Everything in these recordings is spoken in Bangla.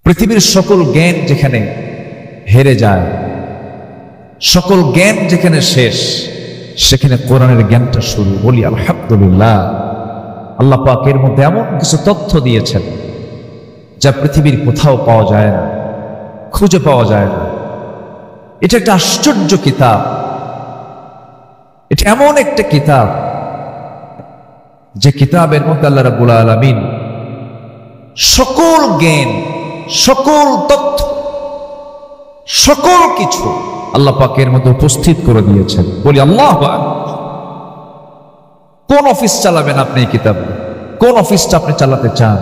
পৃথিবীর সকল জ্ঞান যেখানে হেরে যায়, সকল জ্ঞান যেখানে শেষ, সেখানে কোরআনের জ্ঞানটা শুরু। বলি আলহামদুলিল্লাহ। আল্লাহ পাক এর মধ্যে এমন কিছু তথ্য দিয়েছেন যা পৃথিবীর কোথাও পাওয়া যায় না, খুঁজে পাওয়া যায় না। এটা একটা আশ্চর্য কিতাব। এটা এমন একটা কিতাব যে কিতাবের মধ্যে আল্লাহ রাব্বুল আলামিন সকল জ্ঞান, সকল তথ্য, সকল কিছু আল্লাহ পাকের মধ্যে উপস্থিত করে দিয়েছেন। বলি আল্লাহু আকবার। কোন অফিস চালাবেন আপনি এই কিতাব? কোন অফিসটা আপনি চালাতে চান?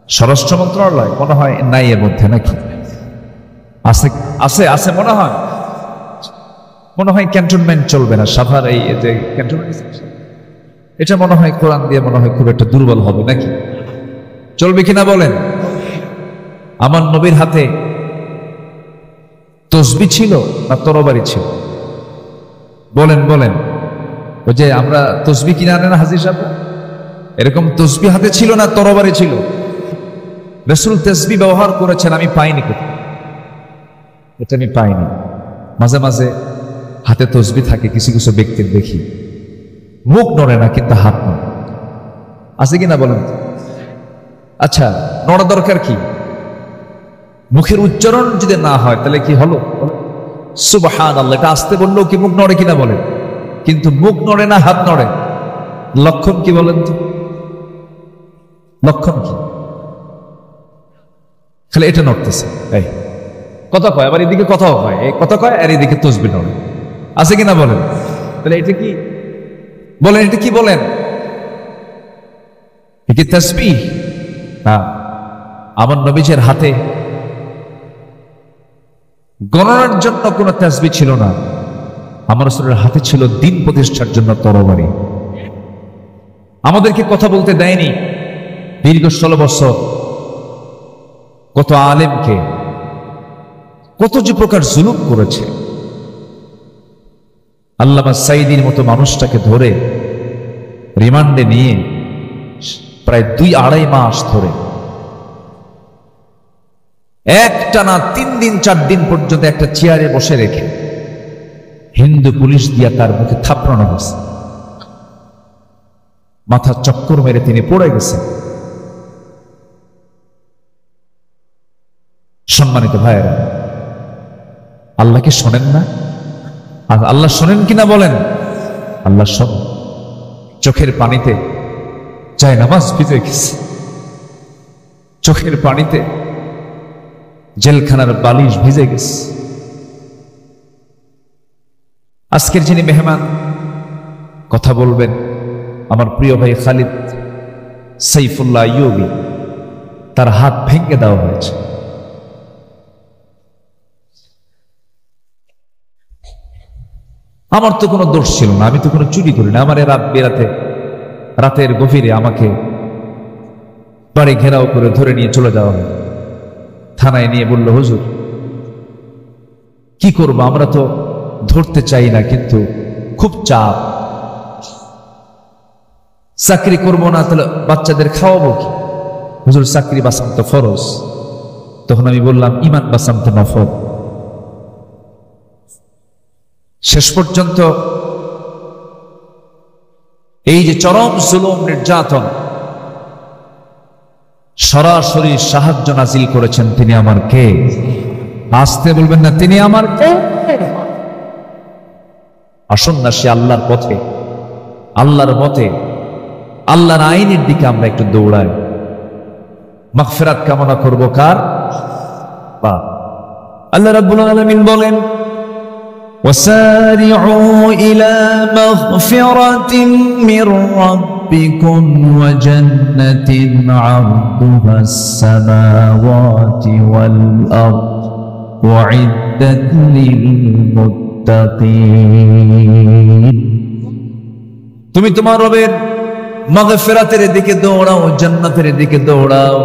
স্বরাষ্ট্র মন্ত্রণালয় মনে হয় নাই এর মধ্যে, নাকি আছে? আছে আছে মনে হয় ক্যান্টনমেন্ট চলবে না, সাভার এই যে ক্যান্টনমেন্ট, এটা মনে হয় কোরআন দিয়ে মনে হয় খুব একটা দুর্বল হবে, নাকি চলবে কিনা বলেন? আমার নবীর হাতে তসবি ছিল না তরবারি ছিল? বলেন বলেন। ওই যে আমরা তসবি কিনে আনে না হাজির সাহেব, এরকম তসবি হাতে ছিল না তরবারি ছিল? রাসূল তসবি ব্যবহার করেছেন, আমি পাইনি কোথাও, এটা আমি পাইনি। মাঝে মাঝে হাতে তসবি থাকে কিছু কিছু ব্যক্তির, দেখি মুখ নড়ে না কিন্তু হাত নড়ে, আছে কিনা বলেন? আচ্ছা, নড়া দরকার কি? মুখের উচ্চারণ যদি না হয় তাহলে কি হলো? সুবহানাল্লাহ, এটা আসতে বললেও কি মুখ নড়ে কিনা বলেন? কিন্তু মুখ নড়ে না, হাত নড়ে। লক্ষণ কি বলেন তো? লক্ষণ কি? খালি এটা নড়তেছে, এই কথা কয়, আবার এদিকে কথাও হয়, এই কথা কয় আর এদিকে তসবি নড়ে, আছে কিনা বলেন? তাহলে এটা কি বলেন? এটা কি বলেন? কি তাসবিহ? না, আমার নবীজের হাতে গণনার জন্য কোনো তাসবিহ ছিল না। আমার রাসূলের হাতে ছিল দ্বীন প্রতিষ্ঠার জন্য তরবারি। আমাদেরকে কথা বলতে দেয়নি দীর্ঘ 16 বছর। কত আলেমকে কত যে প্রকার জুলুম করেছে। আল্লামা সাঈদীর মতো মানুষটাকে ধরে রিমান্ডে নিয়ে প্রায় 2-2.5 মাস ধরে একটানা 3 দিন 4 দিন পর্যন্ত একটা চেয়ারে বসে রেখে হিন্দু পুলিশ দিয়া তার মুখে থাপড়ানো হয়েছে। মাথা চক্কর মেরে তিনি পড়ে গেছেন। সম্মানিত ভাইয়েরা, আল্লাহ কি শোনেন না? আল্লাহ শোনেন কিনা বলেন? আল্লাহ শোন। চোখের পানিতে যায় নামাজ ভিজে গেছে, চোখের পানিতে জেলখানার বালিশ ভিজে গেছে। আজকের যিনি মেহমান কথা বলবেন, আমার প্রিয় ভাই খালিদ সাইফুল্লাহ আইয়ুবী, তার হাত ভেঙে দেওয়া হয়েছে। আমার তো কোনো দোষ ছিল না, আমি তো কোনো চুরি করি না। আমার রাত বেরাতে, রাতের গভীরে আমাকে বাড়ি ঘেরাও করে ধরে নিয়ে চলে যাওয়া হয়। থানায় নিয়ে বলল, হুজুর কি করব, আমরা তো ধরতে চাই না কিন্তু খুব চাপ, চাকরি করব না তাহলে বাচ্চাদের খাওয়াবো কি? হুজুর চাকরি বাঁচান তো ফরজ। তখন আমি বললাম, ইমান বাঁচান তো নফল। শেষ পর্যন্ত এই যে চরম জুলুম নির্যাতন, সরাসরি সাহায্য নাজিল করেছেন তিনি আমার কে? আসতে বলবেন না, তিনি আমার কে? আসুন না সে আল্লাহর পথে, আল্লাহর মতে, আল্লাহর আইনের দিকে আমরা একটু দৌড়াই। মাগফিরাত কামনা করব কার? বা আল্লাহ রাব্বুল আলামিন বলেন, وسارعوا إلى مغفرة من ربكم وجنة عرضها السماوات والأرض أعدت للمتقين। তুমি তোমার রবের মাগফিরাতের দিকে দৌড়াও, জান্নাতের দিকে দৌড়াও,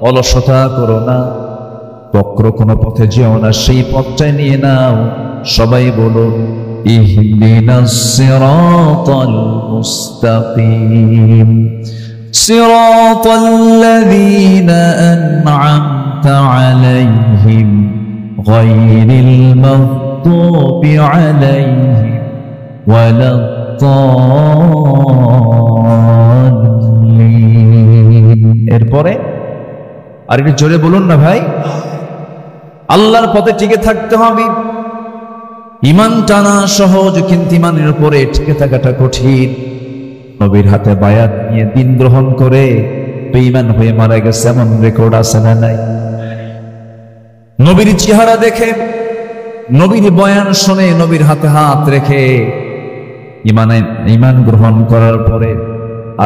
অলসতা করো না, বক্র কোনো পথে যেও না, সেই পথটাই নিয়ে নাও। সবাই বলুন, ইহদিনাস সিরাতাল মুস্তাকিম। সিরাতাল্লাযীনা আন'আমতা আলাইহিম গায়রিল মাগদুবি আলাইহিম ওয়ালাদ-দাল্লিন। এরপরে আর একটু জোরে বলুন না ভাই। আল্লাহর পথে টিকে থাকতে হবে। ঈমান টানা সহজ, কিন্তু ঈমানের উপরে টিকে থাকাটা কঠিন। নবীর হাতে বায়াত নিয়ে দিন গ্রহণ করে বেঈমান হয়ে মারা গেছে এমন রেকর্ড আছে না নাই? নবীর চেহারা দেখে, নবীর বয়ান শুনে, নবীর হাতে হাত রেখে ঈমান গ্রহণ করার পরে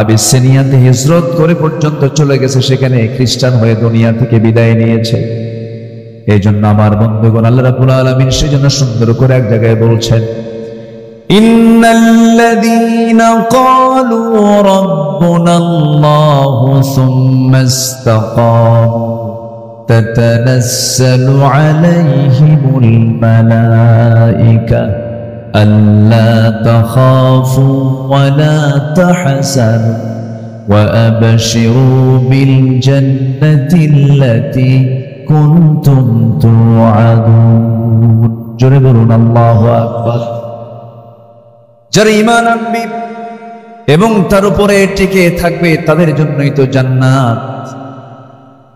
আবিসিনিয়াতে হিজরত করে পর্যন্ত চলে গেছে, সেখানে খ্রিস্টান হয়ে দুনিয়া থেকে বিদায় নিয়েছে। এই জন্য আমার বন্ধুগণ, আল্লাহ রাব্বুল আলামিন সেজন্য সুন্দর করে এক জায়গায় বলছেন, ইন্নাল্লাযীনা ক্বালু রাব্বুনাল্লাহু সুম্মা ইসতাকামু তাতানাজ্জালু আলাইহিমুল মালায়েকা আল্লা তাখাফু ওয়া লা তাহজানু ওয়া আবশিরু বিল জান্নাতিল্লাতী কুনতুম তুআদুন। জোরে বলুন আল্লাহু আকবার। যারা ঈমান আনবে এবং তার উপরে টিকে থাকবে তাদের জন্যই তো জান্নাত।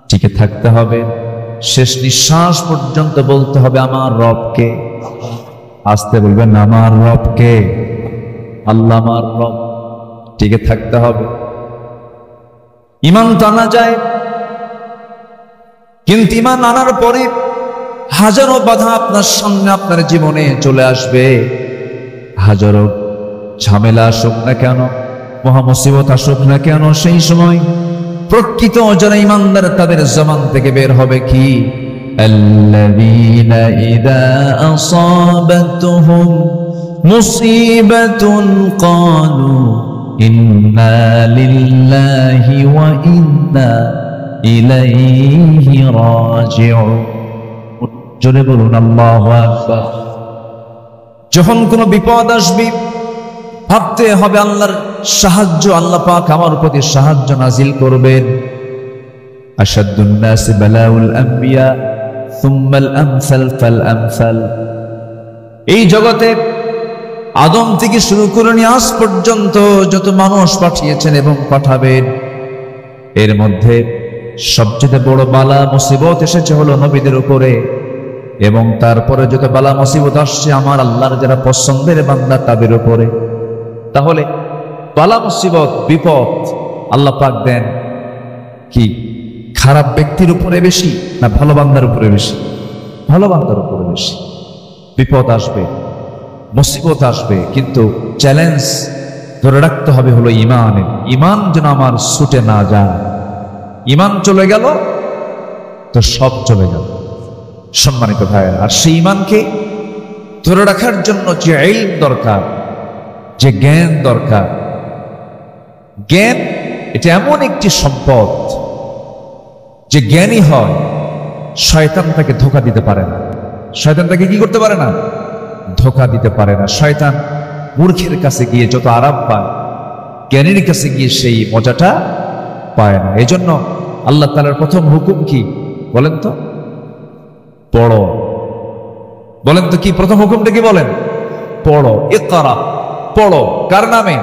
টিকে থাকতে হবে, শেষ নিঃশ্বাস পর্যন্ত বলতে হবে আমার রবকে। আসতে বলবেন আমার রবকে, আল্লাহ আমার রব। টিকে থাকতে হবে। ঈমান তো আনা যায়, কিন্তু ঈমান আনার পরে হাজারো বাধা আপনার সামনে আপনার জীবনে চলে আসবে। হাজারো ঝামেলা আসুক না কেন, মহামুসিবত আসুক না কেন, সেই সময় প্রকৃত যারা ঈমানদার তাদের জবান থেকে বের হবে কি, আল্লাযীনা ইযা আসাবাতুহুম মুসিবাতুন ক্বালু ইন্না লিল্লাহি ওয়া ইন্না ইলাইহি রাজিউন। জোরে বলুন আল্লাহু আকবার। যখন কোনো বিপদ আসবে ভাবতে হবে আল্লাহর সাহায্য, আল্লাহ পাক আমার প্রতি সাহায্য নাজিল করবেন। আশাদ্দুন নাসি বালাউল আম্বিয়া সুম্মাল আমসাল ফাল আমসাল। এই জগতে আদম থেকে শুরু করে নিয়ে আজ পর্যন্ত যত মানুষ পাঠিয়েছেন এবং পাঠাবেন, এর মধ্যে সবচেয়ে বড় বালা মুসিবত এসেছে হলো নবীদের উপরে, এবং তারপরে যত বালা মুসিবত আসছে আমার আল্লাহর যারা পছন্দের বান্দা তাদের উপরে। তাহলে বালা মুসিবত বিপদ আল্লাহ পাক দেন কি খারাপ ব্যক্তির উপরে বেশি না ভালো বান্দার উপরে বেশি? ভালো বান্দার উপরে বেশি। বিপদ আসবে, মুসিবত আসবে, কিন্তু চ্যালেঞ্জ ধরে রাখতে হবে হলো ঈমানের। ঈমান যেন আমার ছুটে না যায়। ঈমান চলে গেল তো সব চলে গেল। সম্মানিত ভাইয়েরা, আর সেই ঈমানকে ধরে রাখার জন্য যে ইলম দরকার, যে জ্ঞান দরকার, জ্ঞান এটা এমন একটি সম্পদ যে জ্ঞানী হয় শয়তান তাকে ধোঁকা দিতে পারে না। শয়তান তাকে কি করতে পারে না? ধোঁকা দিতে পারে না। শয়তান মূর্খের কাছে গিয়ে যত আরাম পায়, জ্ঞানীর কাছে গিয়ে সেই মজাটা পায় না। এজন্য আল্লাহ তাআলার প্রথম হুকুম কি বলেন তো? পড়ো। বলেন তো কি প্রথম হুকুমটা কি বলেন? পড়ো। ইকরা, পড়ো। কার নামে?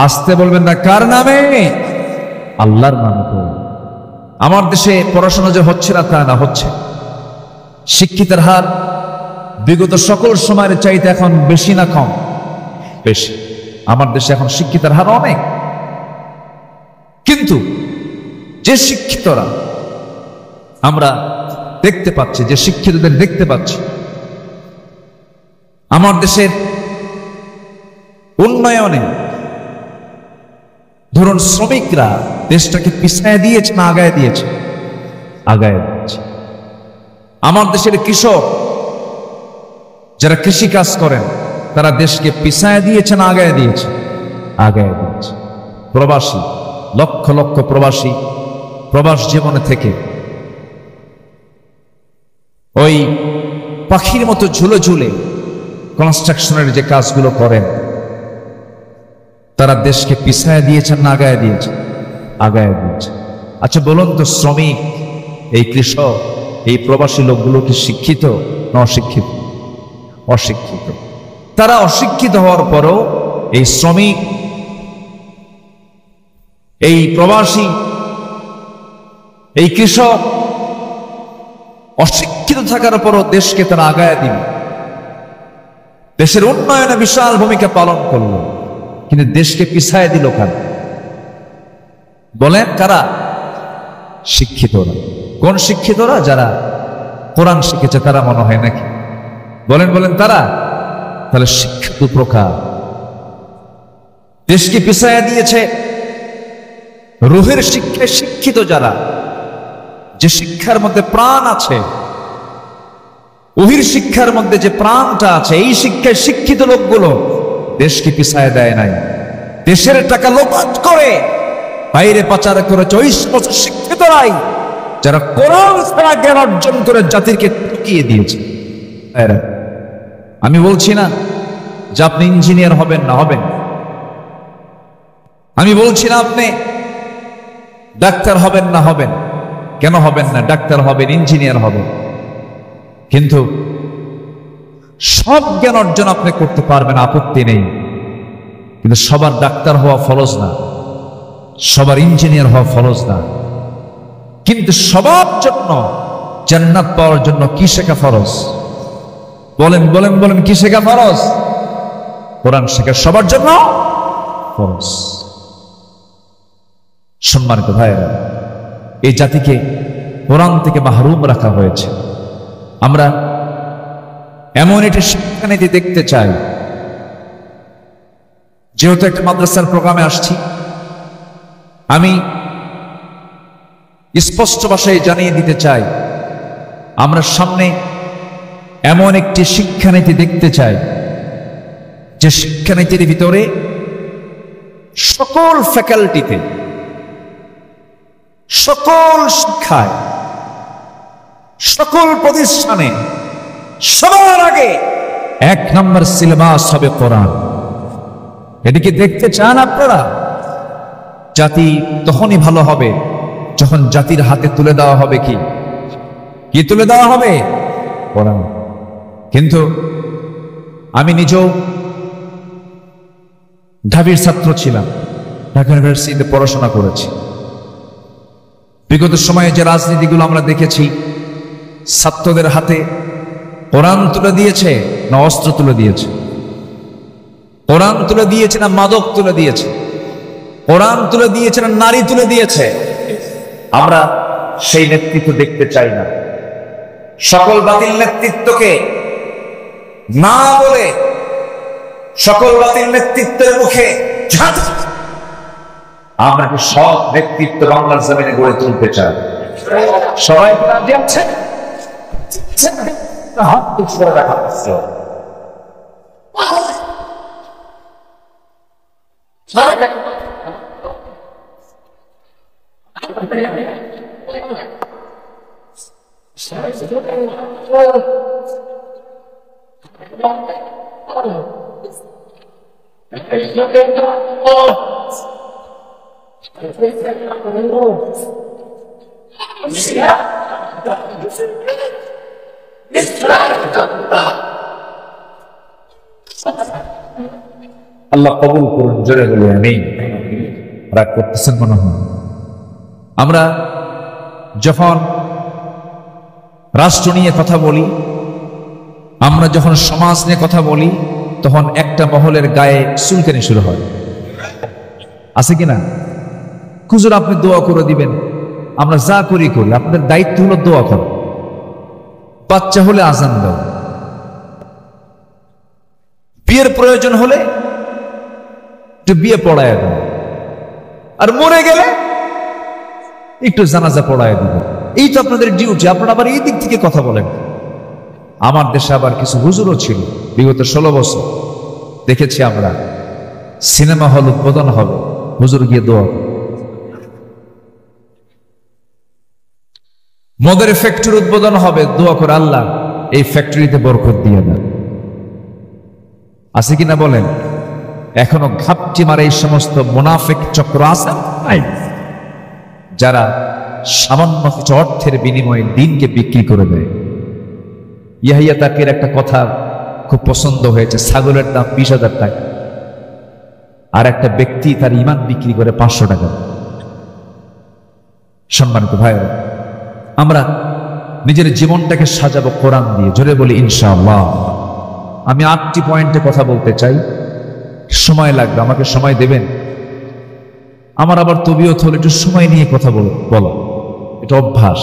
আসতে বলবেন না, কার নামে? আল্লাহর নামে পড়ো। আমার দেশে পড়াশোনা যে হচ্ছে না তা না, হচ্ছে। শিক্ষিতের হার বিগত সকল সময়ের চাইতে এখন বেশি না কম? বেশি। আমার দেশে এখন শিক্ষিতের হার অনেক, কিন্তু যে শিক্ষিতরা আমরা দেখতে পাচ্ছি, যে শিক্ষিতদের দেখতে পাচ্ছি, আমার দেশের উন্নয়নে ধরুন শ্রমিকরা দেশটাকে পিছায় দিয়েছে না আগায় দিয়েছে? আগায় দিয়েছে। আমার দেশের কৃষক যারা কৃষি কাজ করেন তারা দেশকে পিছায় দিয়েছে না আগায় দিয়েছে? আগায় দিয়েছে। প্রবাসী, লক্ষ লক্ষ প্রবাসী প্রবাস জীবনে থেকে ওই পাখির মতো ঝুলে ঝুলে কনস্ট্রাকশনের যে কাজগুলো করেন, তারা দেশকে পিছায় দিয়েছেন না আগায় দিয়েছে? আগায় দিচ্ছে। আচ্ছা বলুন তো, শ্রমিক, এই কৃষক, এই প্রবাসী লোকগুলো কি শিক্ষিত না অশিক্ষিত? অশিক্ষিত। তারা অশিক্ষিত হওয়ার পরও এই শ্রমিক, এই প্রবাসী, এই কৃষক অশিক্ষিত থাকার পরও দেশকে তারা আগায় দিবে, দেশের উন্নয়নে বিশাল ভূমিকা পালন করলো, কিন্তু দেশকে পিছায় দিল কেন? বলেন কারা? শিক্ষিতরা। কোন শিক্ষিতরা? যারা কোরআন শিখেছে তারা মনে হয় নাকি? বলেন বলেন তারা? তাহলে শিক্ষা দু প্রকার। দেশকে পিছায় দিয়েছে রুহের শিক্ষায় শিক্ষিত যারা, যে শিক্ষার মধ্যে প্রাণ আছে, ওহির শিক্ষার মধ্যে যে প্রাণটা আছে, এই শিক্ষায় শিক্ষিত লোকগুলো দেশকে পিছায় দেয় নাই। দেশের টাকা লোপাট করে বাইরে পাচার করেছে ওই সমস্ত শিক্ষিতরাই যারা কোরআন ছাড়া জ্ঞান অর্জন করে জাতিকে ঠকিয়ে দিয়েছে। আমি বলছি না যে আপনি ইঞ্জিনিয়ার হবেন না, হবেন। আমি বলছি না আপনি ডাক্তার হবেন না, হবেন। কেন হবেন না? ডাক্তার হবেন, ইঞ্জিনিয়ার হবেন, কিন্তু সব জ্ঞান অর্জন আপনি করতে পারবেন, আপত্তি নেই। কিন্তু সবার ডাক্তার হওয়া ফরজ না, সবার ইঞ্জিনিয়ার হওয়া ফরজ না। কিন্তু সবার জন্য জান্নাত পাওয়ার জন্য কি শেখা ফরজ? বলেন বলেন বলেন, কি শেখা ফরজ? কোরআন শেখা সবার জন্য ফরজ। সম্মানিত ভাইয়েরা, এই জাতিকে কোরআন থেকে মাহরুম রাখা হয়েছে। আমরা এমন একটি শিক্ষানীতি দেখতে চাই। যেহেতু একটা মাদ্রাসার প্রোগ্রামে আসছি, আমি স্পষ্ট ভাষায় জানিয়ে দিতে চাই, আমরা সামনে এমন একটি শিক্ষানীতি দেখতে চাই যে শিক্ষানীতির ভিতরে সকল ফ্যাকাল্টিতে, সকল শিক্ষায়, সকল প্রতিষ্ঠানে সবার আগে 1 নম্বর সিলেবাস হবে কোরআন। এদিকে দেখতে চান আপনারা? জাতি তখনই ভালো হবে যখন জাতির হাতে তুলে দেওয়া হবে কি তুলে দেওয়া হবে? কোরআন। কিন্তু আমি নিজেও ঢাবির ছাত্র ছিলাম, ঢাকা ইউনিভার্সিটিতে পড়াশোনা করেছি। বিগত সময়ে যে রাজনীতিগুলো আমরা দেখেছি, ছাত্রদের হাতে কোরআন তুলে দিয়েছে না অস্ত্র তুলে দিয়েছে? কোরআন তুলে দিয়েছে না মাদক তুলে দিয়েছে? কোরআন তুলে দিয়েছে না নারী তুলে দিয়েছে? আমরা সেই নেতৃত্ব দেখতে চাই না। সকল বাতিল নেতৃত্বকে না বলে, সকল বাতিল নেতৃত্বের মুখে আমরা কি সব নেতৃত্ব বাংলার জমিনে গড়ে তুলতে চাই? সবাই রাজি আছে? হাত তুলে করে দেখা হচ্ছে। আল্লাহ কবুল করুন, জোরে বলি আমিন। রাগ করতেছেন মনে হয়? আমরা যখন রাষ্ট্র নিয়ে কথা বলি, আমরা যখন সমাজ নিয়ে কথা বলি, তখন একটা মহলের গায়ে চুলকানি শুরু হয়, আছে কিনা? হুজুর আপনি দোয়া করে দিবেন, আমরা যা করি, আপনাদের দায়িত্ব হলো দোয়া করা। বাচ্চা হলে আজান দাও, বিয়ের প্রয়োজন হলে একটু বিয়ে পড়ায় দাও, আর মরে গেলে একটু জানাজা পড়ায় দিবে। এই তো আপনাদের ডিউটি। আপনারা আবার এই দিক থেকে কথা বলেন। আমার দেশে আবার কিছু হুজুরও ছিল, বিগত 16 বছর দেখেছি আমরা, সিনেমা হল উদ্বোধন হবে, হুজুর গিয়ে দোয়া। মদের ফ্যাক্টরি উদ্বোধন হবে, দোয়া করে আল্লাহ এই ফ্যাক্টরিতে বরকত দিয়ে দেন। আছে কিনা বলেন? এখনো ঘাপটি মারে এই সমস্ত মুনাফিক চক্র আছে? যারা সামান্য কিছু অর্থের বিনিময়ে দিনকে বিক্রি করে দেয়। ইয়াহিয়া তাকের একটা কথা খুব পছন্দ হয়েছে, ছাগলের দাম 20,000 টাকা, আর একটা ব্যক্তি তার ইমান বিক্রি করে 500 টাকা। সম্মানিত ভাইরা, আমরা নিজের জীবনটাকে সাজাবো কোরআন দিয়ে। জোরে বলি ইনশাআল্লাহ। আমি 8টি পয়েন্টে কথা বলতে চাই, সময় লাগবে, আমাকে সময় দেবেন? আমার আবার তবিয়ত হলো একটু সময় নিয়ে কথা বলো, এটা অভ্যাস।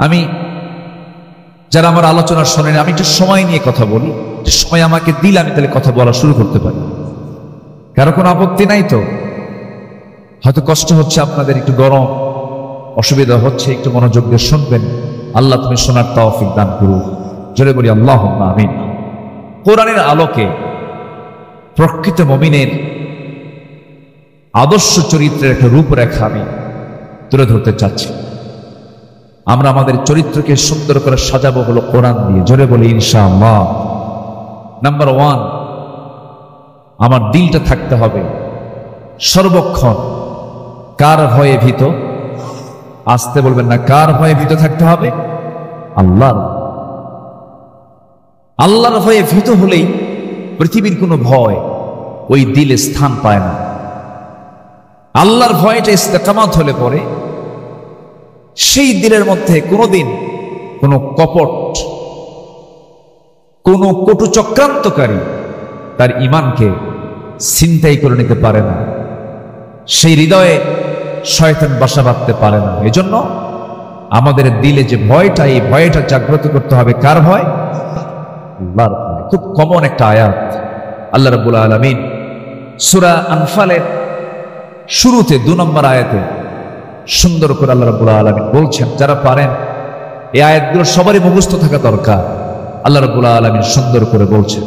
আমি যারা আমার আলোচনা শোনেন, আমি একটু সময় নিয়ে কথা বলি, যে সময় আমাকে দিলে আমি তাহলে কথা বলা শুরু করতে পারি। কারো কোনো আপত্তি নাই তো? হয়তো কষ্ট হচ্ছে আপনাদের, একটু গরম, অসুবিধা হচ্ছে, একটু মনোযোগ দিয়ে শুনবেন। আল্লাহ তুমি শোনার তৌফিক দান করুন। জোরে বলি আল্লাহুম্মা আমিন। কোরআনের আলোকে প্রকৃত মুমিনের আদর্শ চরিত্রের একটা রূপরেখা আমি তুলে ধরতে চাচ্ছি। আমরা আমাদের চরিত্রকে সুন্দর করে সাজাবো হলো কোরআন দিয়ে। জোরে বলি ইনশাআল্লাহ। নাম্বার 1, আমার দিলটা থাকতে হবে সর্বক্ষণ কার ভয়ে ভীত? আসতে বলবেন না, কার ভয়ে ভীত থাকতে হবে? আল্লাহর। আল্লাহর ভয়ে ভীত হলেই পৃথিবীর কোনো ভয় ওই দিলে স্থান পায় না। আল্লাহর ভয়টা ইস্তেকামাত হলে পরে সেই দিলের মধ্যে কোনোদিন কোনো কপট, কোনো কটু চক্রান্তকারী তার ঈমানকে ছিনতাই করে নিতে পারে না। সেই হৃদয়ে শয়তান বাসা বাঁধতে পারে না। এজন্য আমাদের দিলে যে ভয়টা, এই ভয়টা জাগ্রত করতে হবে। কার ভয়? আল্লাহর ভয়। খুব কমন একটা আয়াত। আল্লাহ রাব্বুল আলামিন সূরা আনফালের শুরুতে 2 নম্বর আয়াতে সুন্দর করে আল্লাহ রাব্বুল আলামিন বলছেন, যারা পারেন এই আয়াতগুলো সবারই মুখস্থ থাকা দরকার। আল্লাহ রাব্বুল আলামিন সুন্দর করে বলছেন,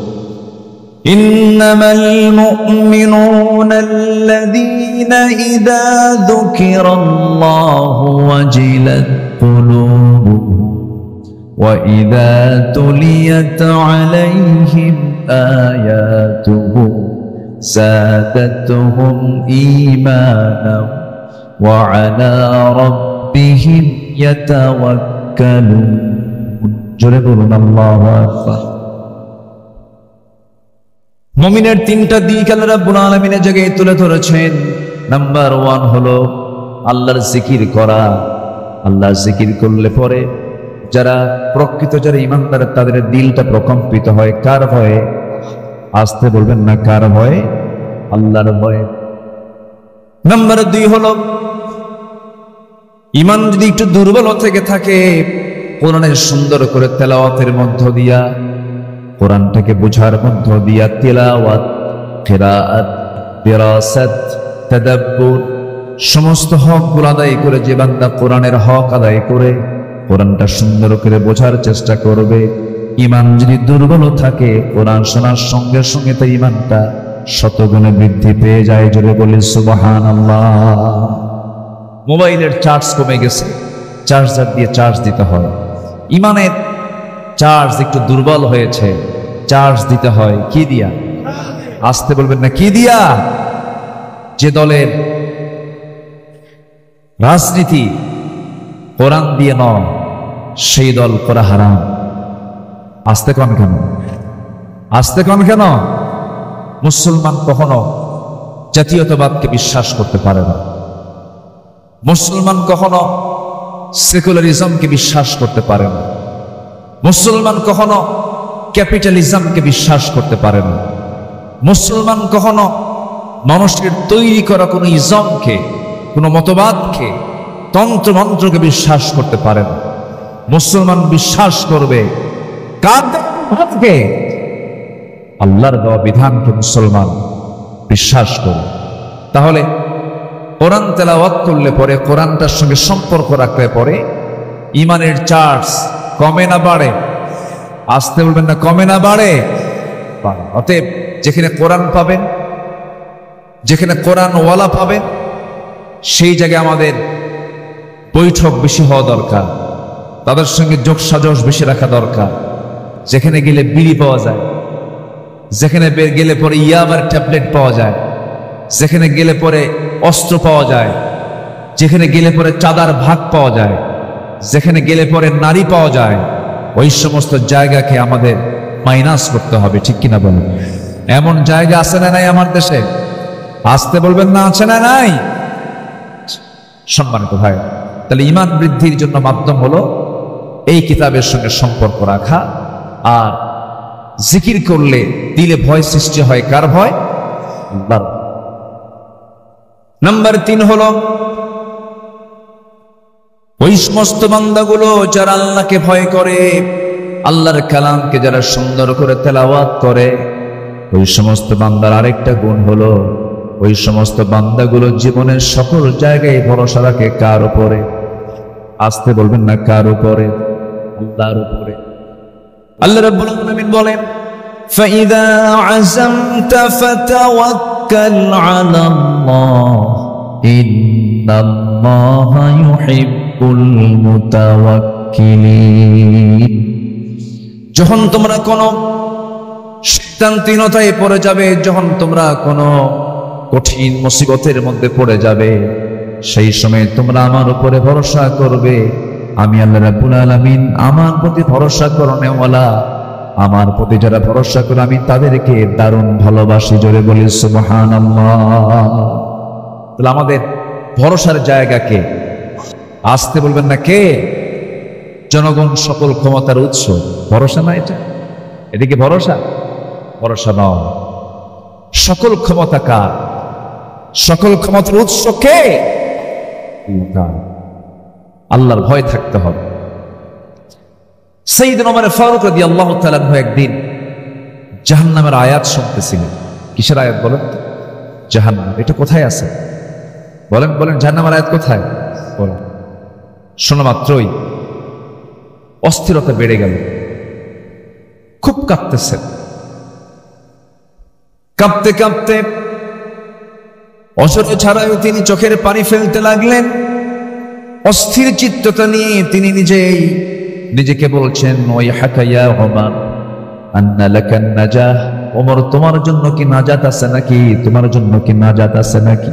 ইন্নামাল মুমিনুনা আল্লাযীনা ইযা যুকিরাল্লাহু ওয়াজিলাত কুলুবুহুম ওয়া ইযা তুলিয়াত আলাইহিম আয়াতুহু زادتهم إيمانا وعلى ربهم يتوكلون জোরে বলুন আল্লাহু আকবার। মুমিনের 3টা দিক আল্লাহ রাব্বুল আলামিনের জায়গায় তুলে ধরেছেন। নাম্বার 1 হলো আল্লাহর জিকির করা। আল্লাহর জিকির করলে পরে যারা প্রকৃত যারা ঈমানদার, তাদের দিলটা প্রকম্পিত হয়। কার ভয়ে? আসতে বলবেন না, কার ভয়ে? আল্লাহর ভয়ে। নাম্বার 2 হলো ঈমান যদি একটু দুর্বল থেকে থাকে, কোরআনের সুন্দর করে তেলাওয়াতের মধ্য দিয়া, কোরআনটাকে বোঝার মধ্য দিয়া, তিলাওয়াত, কিরাআত, দিরাসাত, তাদাব্বুর সমস্ত হকগুলো আদায় করে যে বান্দা কোরআনের হক আদায় করে কোরআনটা সুন্দর করে বোঝার চেষ্টা করবে, ঈমান যদি দুর্বল থাকে, কোরআন শোনার সঙ্গে সঙ্গে তার ঈমানটা শতগুণে বৃদ্ধি পেয়ে যায়। জোরে বলি সুবহানাল্লাহ। মোবাইলের চার্জ কমে গেছে, চার্জার দিয়ে চার্জ দিতে হয়। ঈমানের চার্জ একটু দুর্বল হয়েছে, চার্জ দিতে হয় কি দিয়া? আসতে বলবেন না, কি দিয়া? যে দলের রাজনীতি কোরআন দিয়ে নয়, সেই দল করা হারাম। আসতে কন কেন? আসতে কন কেন? মুসলমান কখনো জাতীয়তাবাদকে বিশ্বাস করতে পারে না। মুসলমান কখনো সেকুলারিজমকে বিশ্বাস করতে পারে না। মুসলমান কখনো ক্যাপিটালিজমকে বিশ্বাস করতে পারে না। মুসলমান কখনো মানুষের তৈরি করা কোনো ইজমকে, কোনো মতবাদকে, তন্ত্রমন্ত্রকে বিশ্বাস করতে পারে না। মুসলমান বিশ্বাস করবে কাকে? আল্লাহর দেওয়া বিধানকে মুসলমান বিশ্বাস করে। তাহলে কোরআন তেলাওয়াত করলে পরে, কোরআনটার সঙ্গে সম্পর্ক রাখলে পরে ঈমানের চার্জ কমে না বাড়ে? আসতে বলবেন না, কমে না বাড়ে? অতএব যেখানে কোরআন পাবেন, যেখানে কোরআন ওয়ালা পাবেন, সেই জায়গায় আমাদের বৈঠক বেশি হওয়া দরকার, তাদের সঙ্গে যোগ সাজস বেশি রাখা দরকার। যেখানে গেলে বিড়ি পাওয়া যায়, যেখানে গেলে পরে ইয়াবার ট্যাবলেট পাওয়া যায়, যেখানে গেলে পরে অস্ত্র পাওয়া যায়, যেখানে গেলে পরে চাঁদার ভাগ পাওয়া যায়, যেখানে গেলে পরে নারী পাওয়া যায়, ওই সমস্ত জায়গাকে আমাদের মাইনাস করতে হবে, ঠিক কিনা বলুন? এমন জায়গা আছে না নাই আমার দেশে? আসতে বলবেন না, আছে না নাই? সম্মানিত ভাই, তাহলে ঈমান বৃদ্ধির জন্য মাধ্যম হলো এই কিতাবের সঙ্গে সম্পর্ক রাখা। আর জিকির করলে দিলে ভয় সৃষ্টি হয়, কার ভয়? আল্লাহর। নাম্বার 3 হলো ওই সমস্ত বান্দাগুলো যারা আল্লাহকে ভয় করে, আল্লাহর কালামকে যারা সুন্দর করে তেলাওয়াত করে, ওই সমস্ত বান্দার আরেকটা গুণ হলো ওই সমস্ত বান্দাগুলো জীবনের সকল জায়গায় ভরসা রাখে কার উপরে? আসতে বলবেন না, কার উপরে? আল্লাহর উপরে। আল্লাহ রাব্বুল আলামিন বলেন, ফাইদা আযামতা ফাতাওয়াক্কাল আলাল্লাহ ইন্নাল্লাহা ইউহিব্বুল মুতাওয়াক্কিলিন। যখন তোমরা কোনো সিদ্ধান্তহীনতায় পড়ে যাবে, যখন তোমরা কোনো কঠিন মুসিবতের মধ্যে পড়ে যাবে, সেই সময় তোমরা আমার উপরে ভরসা করবে। আমি আল্লাহ রাব্বুল আলামিন আমার প্রতি ভরসা করনেওয়ালা, আমার প্রতি যারা ভরসা করে আমি তাদেরকে দারুণ ভালোবাসি। জোরে বলি সুবহানাল্লাহ। তাহলে আমাদের ভরসার জায়গাকে আসতে বলবেন না, কে? জনগণ সকল ক্ষমতার উৎস। ভরসা না এটা? এটা কি ভরসা? ভরসা নয়। সকল ক্ষমতা কার? সকল ক্ষমতার উৎস কে? আল্লাহর ভয় থাকতে হবে। সাইয়েদনা ওমর ফারুক রাদিয়াল্লাহু তাআলা আনহু একদিন জাহান্নামের আয়াত শুনতেছিলেন। কিসের আয়াত বলেন তো? জাহান্নাম। এটা কোথায় আছে? বলেন বলেন, জাহান্নামের আয়াত কোথায়? বলেন। শোনা মাত্রই অস্থিরতা বেড়ে গেল, খুব কাঁপতেছেন। কাঁপতে কাঁপতে অজরে ছাড়াও তিনি চোখের পানি ফেলতে লাগলেন। অস্থির চিত্ততা নিয়ে তিনি নিজেকে বলছেন, ওই হাকাইয়া ওমর আন্না লাকান নাজাহ। ওমর, তোমার জন্য কি নাজাত আছে নাকি? তোমার জন্য কি নাজাত আছে নাকি?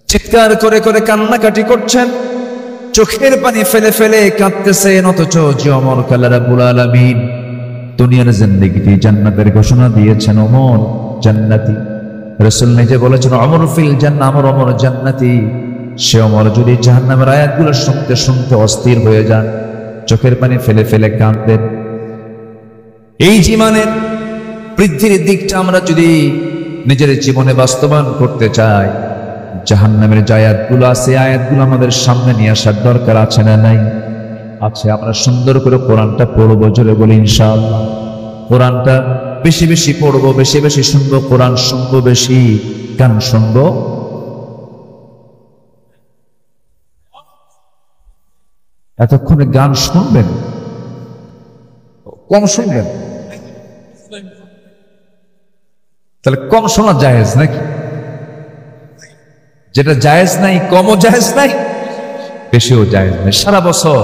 চিৎকার করে করে কান্নাকাটি করছেন, চোখের পানি ফেলে ফেলে কাঁদতেছেন। অথচ যে ওমর আল্লাহ রাব্বুল আলামিন দুনিয়ার জিন্দেগিতে জান্নাতের ঘোষণা দিয়েছেন, ওমর জান্নাতি। রাসূল নিজে বলেছেন, ওমর ফিল জান্নাহ, আমার ওমর জান্নাতি। সে ওমর যদি জাহান্নামের আয়াতগুলো শুনতে শুনতে অস্থির হয়ে যান, চোখের পানি ফেলে ফেলে কাঁদতেন। এই জীবনের বৃদ্ধির দিকটা আমরা যদি নিজের জীবনে বাস্তবায়ন করতে চাই, জাহান্নামের যে আয়াতগুলো আছে, আয়াতগুলো আমাদের সামনে নিয়ে আসার দরকার আছে না নাই? আছে। আমরা সুন্দর করে কোরআনটা পড়বো। জোরে বলি ইনশাআল্লাহ। কোরআনটা বেশি বেশি পড়বো, বেশি বেশি শুনবো, কোরআন শুনবো বেশি, গান শুনবো। এতক্ষণে গান শুনবেন, কম শুনবেন? তাহলে কম শোনা জায়েজ নাকি? যেটা জায়েজ নাই, কমও জায়েজ নাই, বেশিও জায়েজ নাই। সারা বছর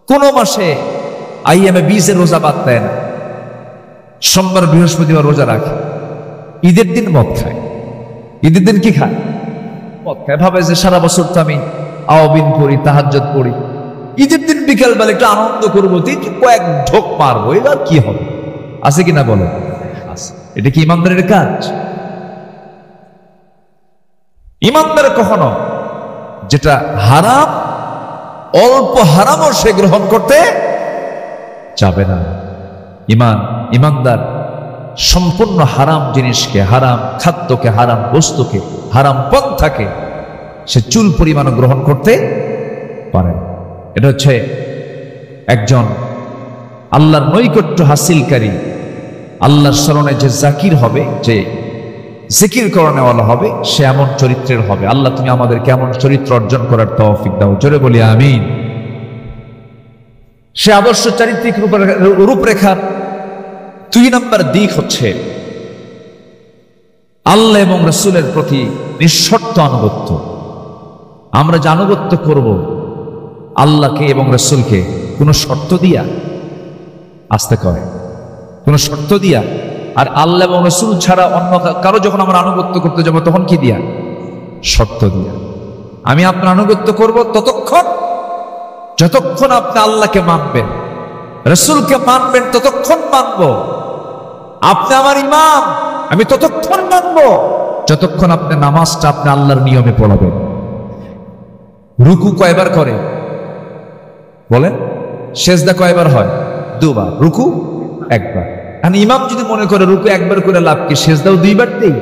কোন মাসে আইএমএ 20 রোজা বাদ দেয় না, সোমবার বৃহস্পতিবার রোজা রাখে, ঈদের দিন মদ খায়। ঈদের দিন কি খায়? মদ খায়। ভাবে যে সারা বছর তো আমি আওয়াবিন পড়ি, তাহাজ্জুদ পড়ি, ঈদের দিন বিকাল বেলা একটু আনন্দ করবো, একটু কয়েক ঢোক মারবো, এবার কি হবে? আছে কিনা বলো? আছে। এটা কি ইমানদারের কাজ? ইমানদার কখনো যেটা হারাম, অল্প হারামও সে গ্রহণ করতে যাবে না। ইমানদার সম্পূর্ণ হারাম জিনিসকে, হারাম খাদ্যকে, হারাম বস্তুকে, হারাম পন্থাকে সে চুল পরিমাণও গ্রহণ করতে পারে। এটা হচ্ছে একজন আল্লাহর নৈকট্য হাসিলকারী, আল্লাহর স্মরণে যে জাকির হবে, যে জিকির করনেওয়ালা হবে, সে এমন চরিত্রের হবে। আল্লাহ তুমি আমাদের কেমন চরিত্র অর্জন করার তৌফিক দাও। জোরে বলি আমিন। সে আদর্শ চারিত্রিক রূপরেখার 2 নম্বর দিক হচ্ছে আল্লাহ এবং রাসূলের প্রতি নিঃশর্ত আনুগত্য। আমরা যে আনুগত্য করব আল্লাহকে এবং রাসূলকে, কোনো শর্ত দিয়া, আসতে কয়, কোনো শর্ত দিয়া। আর আল্লাহ এবং রাসূল ছাড়া অন্য কারো যখন আমরা আনুগত্য করতে যাবো, তখন কি দিয়া? শর্ত দিয়ে। আমি আপনার আনুগত্য করব ততক্ষণ যতক্ষণ আপনি আল্লাহকে মানবেন, রাসূলকে মানবেন, ততক্ষণ মানব। আপনি আমার ইমাম, আমি ততক্ষণ মানব যতক্ষণ আপনি নামাজটা আপনি আল্লাহর নিয়মে পড়াবেন। রুকু কয়বার করে বলেন? সেজদা কয়বার হয়? দুবার। রুকু একবার। আর ইমাম যদি মনে করে রুকু একবার করে লাভ কি, সেজদাও দুইবার দেই,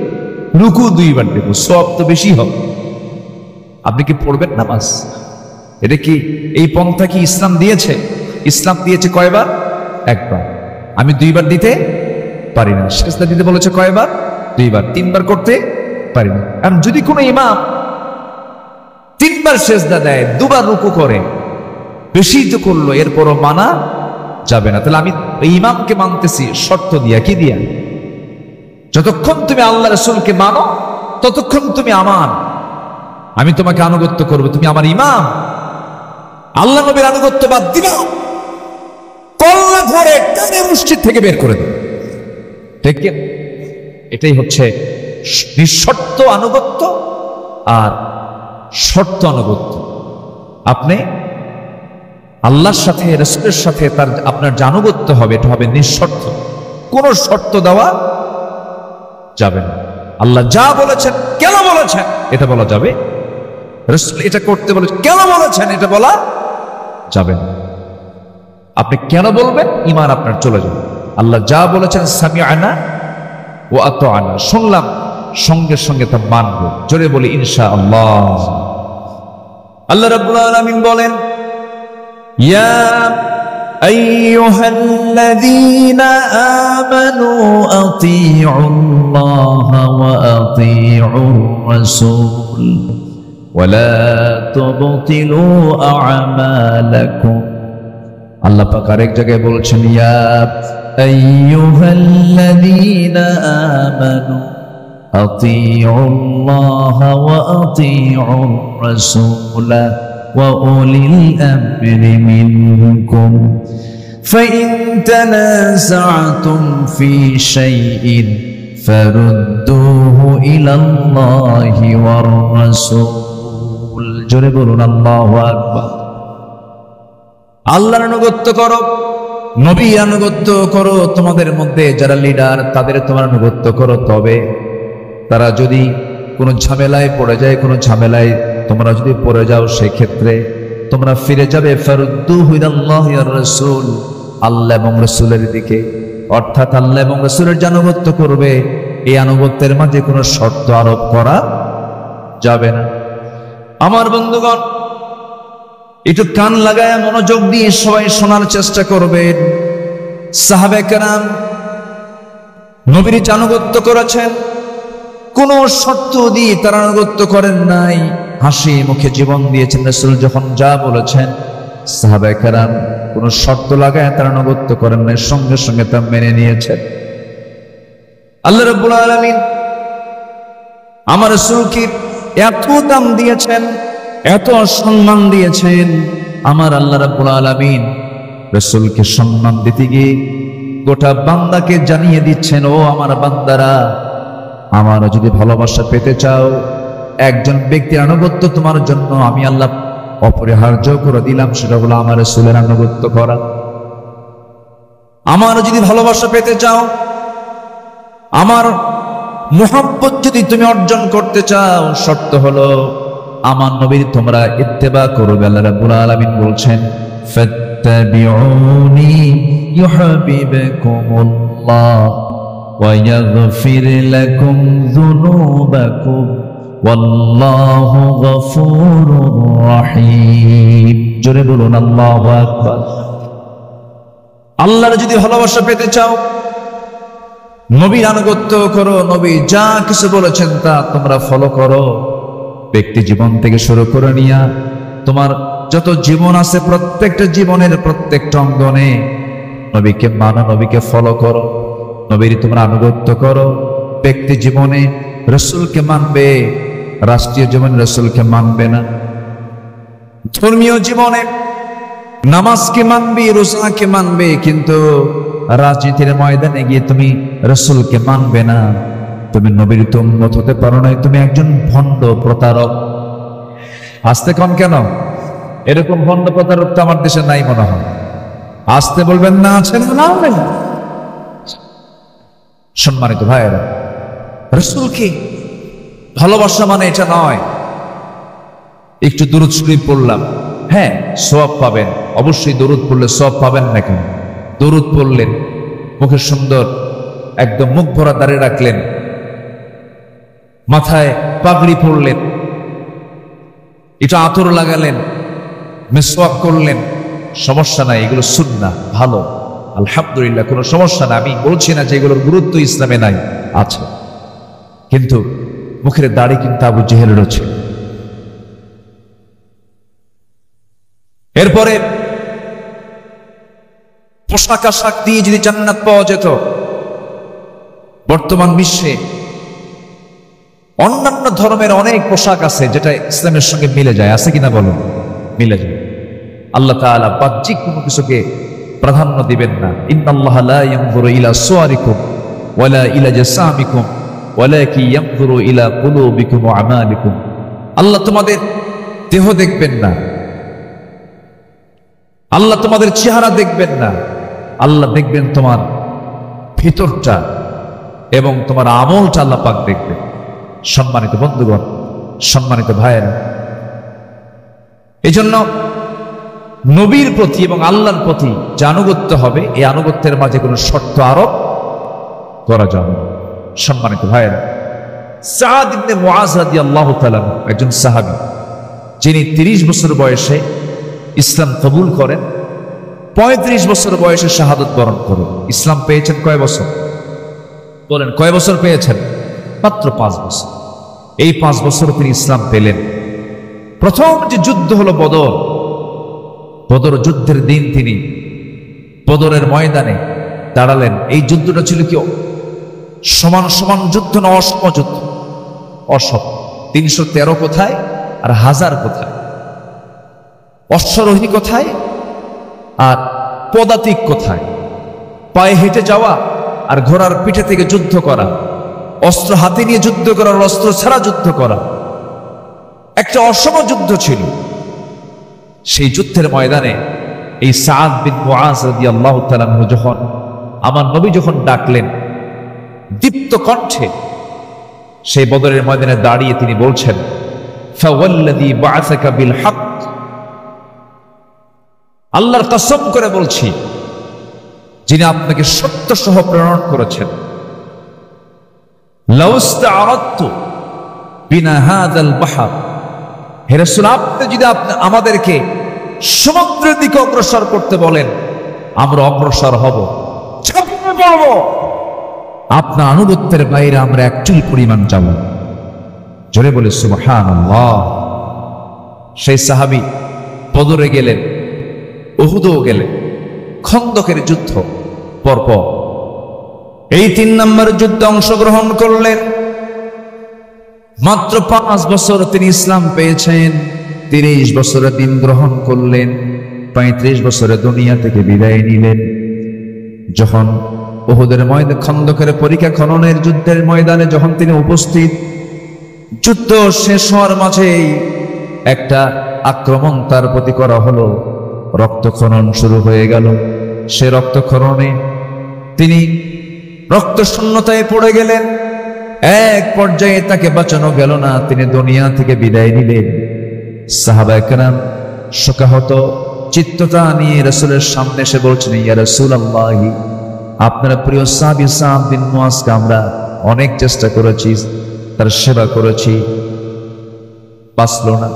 রুকু দুইবার দেব, সওয়াব তো বেশি হবে। আপনি কি পড়বেন নামাজ? এটা কি এই পন্থা কি ইসলাম দিয়েছে? ইসলাম দিয়েছে কয়বার? একবার। আমি দুইবার দিতে পারি না। সেজদা দিতে বলেছে কয়বার? দুইবার। তিনবার করতে পারি না। আর যদি কোনো ইমাম তিনবার সেজদা দেয়, দুবার রুকু করে, বেশি তো করলো, এরপরও মানা যাবে না। তাহলে আমি এই ইমামকে মানতেছি শর্ত দিয়া। কি দিয়া? যতক্ষণ তুমি আল্লাহ রাসূলকে মানো ততক্ষণ তুমি আমার, আমি তোমাকে আনুগত্য করব, তুমি আমার ইমাম। আল্লাহ নবীর আনুগত্য বাদ দিবা, কল্লা ধরে টানে মসজিদ থেকে বের করে দেবে। ঠিক? এটাই হচ্ছে নিঃশর্ত আনুগত্য আর শর্ত আনুগত্য। আপনি আল্লাহর সাথে, রাসূলের সাথে তার আপনার যে আনুগত্য হবে, এটা হবে নিঃশর্ত, কোনো শর্ত দেওয়া যাবে না। আল্লাহ যা বলেছেন, কেন বলেছেন এটা বলা যাবে, রাসূল এটা করতে বলেছেন, কেন বলেছেন এটা বলা যাবে না। আপনি কেন বলবেন, ঈমান আপনার চলে যাবে। আল্লাহ যা বলেছেন সামিআনা ওয়া আতাআনা, শুনলাম, সঙ্গে সঙ্গে তা মানব। জোরে বলি ইনশাআল্লাহ। আল্লাহ রাব্বুল আলামিন বলেন, ইয়া আইয়ুহাল্লাযীনা আমানু আতিউল্লাহা ওয়া আতিউর রাসূল ওয়া লা তুবতিলু আ'মালাকুম। আল্লাহ পাক আরেক জায়গায় বলছেন, ইয়া আইয়ুহাল্লাযীনা আমানু আতিউল্লাহা ওয়া আতিউর রাসূলা ওয়া উলিল আমরি মিনকুম ফাইন তানাযা'তুম ফি শাইইন ফারুদ্দুহু ইলাল্লাহি ওয়ার রাসূল। জোরে বলুন আল্লাহু আকবার। আল্লাহর আনুগত্য করো, নবী আনুগত্য করো, তোমাদের মধ্যে যারা লিডার তাদের তোমার আনুগত্য করো। তবে তারা যদি কোনো ঝামেলায় পড়ে যায়, কোনো ঝামেলায় তোমরা যদি পড়ে যাও, সেক্ষেত্রে তোমরা ফিরে যাবে ফারুদ্দুহু ইলাল্লাহি ওয়ার রাসূল, আল্লাহ এবং রাসূলের দিকে। অর্থাৎ আল্লাহ এবং রাসূলের যে আনুগত্য করবে, এই আনুগত্যের মাঝে কোনো শর্ত আরোপ করা যাবে না। আমার বন্ধুগণ, একটু কান লাগায় মনোযোগ দিয়ে সবাই শোনার চেষ্টা করবেন। সাহাবায়ে কেরাম নবীর আনুগত্য করেছেন, কোনো শর্ত দিয়ে তারা আনুগত্য করেন নাই, হাসি মুখে জীবন দিয়েছেন। রাসূল যখন যা বলেছেন, সাহাবায়ে কেরাম কোনো শর্ত লাগায় তারা আনুগত্য করেন নাই, সঙ্গে সঙ্গে তা মেনে নিয়েছেন। আল্লাহ রাব্বুল আলামিন আমার রাসূলকে এত দাম দিয়েছেন, এত সম্মান দিয়েছেন। আমার আল্লাহ রাব্বুল আলামিন রাসূলকে সম্মান দিতে গিয়ে গোটা বান্দাকে জানিয়ে দিচ্ছেন, ও আমার বান্দারা, আমার যদি ভালোবাসা পেতে চাও, একজন ব্যক্তির আনুগত্য তোমার জন্য আমি আল্লাহ অপরিহার্য করে দিলাম, সেটা হলো আমার রাসূলের আনুগত্য করা। আমার যদি ভালোবাসা পেতে চাও, আমার মুহাব্বত যদি তুমি অর্জন করতে চাও, শর্ত হলো আমার নবীর তোমরা ইত্তেবা করবে। আল্লাহ রাব্বুল আলামিন বলছেন, ফাত্তাবিউনি ইউহিব্বুকুমুল্লাহ ওয়া ইয়াগফির লাকুম যুনুবাকুম ওয়াল্লাহু গফুরুর রহিম। জোরে বলুন আল্লাহু আকবার। আল্লাহর যদি ভালোবাসা পেতে চাও, নবীর আনুগত্য করো, নবী যা কিছু বলেছেন তা তোমরা ফলো করো। ব্যক্তি জীবন থেকে শুরু করে নিয়া তোমার যত জীবন আছে, প্রত্যেকটা জীবনের প্রত্যেকটা অঙ্গনে নবীকে মানো, নবীকে ফলো করো, নবীর তোমরা আনুগত্য করো। ব্যক্তি জীবনে রাসূলকে মানবে, রাষ্ট্রীয় জীবনে রাসূলকে মানবে না। ধর্মীয় জীবনে নামাজকে মানবে, রোজাকে মানবে, কিন্তু রাজনীতির ময়দানে গিয়ে তুমি রাসূলকে মানবে না। তুমি নবীর তো উম্মত হতে পারো নাই, তুমি একজন ভণ্ড প্রতারক। আসতে কন কেন? এরকম ভণ্ড প্রতারক তো আমার দেশে নাই মনে হয়। আসতে বলবেন না, আছেন না? সম্মানিত ভাইয়েরা, রাসূলকে ভালোবাসা মানে এটা নয় একটু দুরূদ শরীফ পড়লাম, হ্যাঁ সওয়াব পাবেন, অবশ্যই দরুদ পড়লে সওয়াব পাবেন না কেন? দরুদ পড়লেন, মুখে সুন্দর একদম মুখ ভরা দাঁড়িয়ে রাখলেন, মাথায় পাগড়ি পরলেন, এটা আতর লাগালেন, মিসওয়াক করলেন, সমস্যা নাই, এগুলো সুন্নাহ, ভালো, আলহামদুলিল্লাহ, কোনো সমস্যা না। আমি বলছি না যে এগুলোর গুরুত্ব ইসলামে নাই, আছে, কিন্তু মুখের দাড়ি কিন্তু আবু জেহেলেরও ছিল। এরপরে পোশাক আশাক দিয়ে যদি জান্নাত পাওয়া যেত, বর্তমান বিশ্বে অন্যান্য ধর্মের অনেক পোশাক আছে যেটা ইসলামের সঙ্গে মিলে যায়, আছে কিনা বলুন? মিলে যায়। আল্লাহ তাআলা বাহ্যিক কোনো কিছুকে প্রাধান্য দিবেন না। ইন্নাল্লাহা লা ইয়ানজুরু ইলা সুওয়ারিকুম ওয়ালা ইলা জাসামিকুম ওয়ালাকিন ইয়ানজুরু ইলা কুলুবিকুম ওয়া আমালিকুম। আল্লাহ তোমাদের দেহ দেখবেন না, আল্লাহ তোমাদের চেহারা দেখবেন না, আল্লাহ দেখবেন তোমার ভিতরটা এবং তোমার আমলটা আল্লাহ পাক দেখবেন। সম্মানিত বন্ধুগণ, সম্মানিত ভাইয়েরা, এই জন্য নবীর প্রতি এবং আল্লাহর প্রতি যে আনুগত্য হবে, এই আনুগত্যের মাঝে কোনো শর্ত আরোপ করা যাবে না। সম্মানিত ভাইয়েরা, সাদ ইবনে মুআজ রাদিয়াল্লাহু তাআলা একজন সাহাবী, যিনি 30 বছর বয়সে ইসলাম কবুল করেন, 35 বছর বয়সে শাহাদত বরণ করেন। ইসলাম পেয়েছেন কয় বছর? বলেন, কয় বছর পেয়েছেন? মাত্র 5 বছর। এই 5 বছর তিনি ইসলাম পেলেন। প্রথম যে যুদ্ধ হলো বদর, বদর যুদ্ধের দিন তিনি বদরের ময়দানে দাঁড়ালেন। এই যুদ্ধটা ছিল কি সমান সমান যুদ্ধ না অসম যুদ্ধ? অসম। 313 কোথায় আর 1000 কোথায়? অশ্বারোহী কোথায় আর পদাতিক কোথায়? পায়ে হেঁটে যাওয়া আর ঘোড়ার পিঠে থেকে যুদ্ধ করা, অস্ত্র হাতে নিয়ে যুদ্ধ করা, অস্ত্র ছাড়া যুদ্ধ করা, একটা অসম যুদ্ধ ছিল। সেই যুদ্ধের ময়দানে এই সাদ বিন মুআজ রাদিয়াল্লাহু তাআলা যখন আমার নবী যখন ডাকলেন দীপ্ত কণ্ঠে, সেই বদরের ময়দানে দাঁড়িয়ে তিনি বলছেন, ফাওয়াল্লাযী বা'আসাকা বিল হক, আল্লাহর কসম করে বলছি যিনি আপনাকে সত্য সহ প্রেরণ করেছেন, লাউস্তাআরাদতু বিনা হাযাল বাহর, হে রাসূল, আপনি যদি আমাদেরকে সমুদ্রের দিকে অগ্রসর করতে বলেন, আমরা অগ্রসর হব, ঝাঁপিয়ে পড়ব, আপনার আনুগত্যের বাইরে আমরা এক চুল পরিমাণ যাব। জোরে বলে সুবহানাল্লাহ। সেই সাহাবী বদরে গেলেন, উহুদও গেলেন, খন্দকের যুদ্ধ পরপর এই 3 নম্বর যুদ্ধে অংশগ্রহণ করলেন। মাত্র 5 বছর তিনি ইসলাম পেয়েছেন, 30 বছরে দিন গ্রহণ করলেন, 35 বছরে দুনিয়া থেকে বিদায় নিলেন। যখন উহুদের ময়দানে, খন্দকের পরীক্ষা খননের যুদ্ধের ময়দানে যখন তিনি উপস্থিত, যুদ্ধ শেষ হওয়ার মাঝেই একটা আক্রমণ তার প্রতি করা হলো, রক্তক্ষরণ শুরু হয়ে গেল। সে রক্তক্ষরণে তিনি রক্ত শূন্যতায় পড়ে গেলেন। এক পর্যায়ে তাকে বাঁচানো গেল না, তিনি দুনিয়া থেকে বিদায় নিলেন। সাহাবায়ে কেরাম শোকাহত চিত্ততা নিয়ে রাসূলের সামনে এসে বলছেন, ইয়া রাসূলুল্লাহ, আপনার প্রিয় সাহাবী সাদ বিন মুআজকে আমরা অনেক চেষ্টা করেছি, তার সেবা করেছি, বাঁচল না,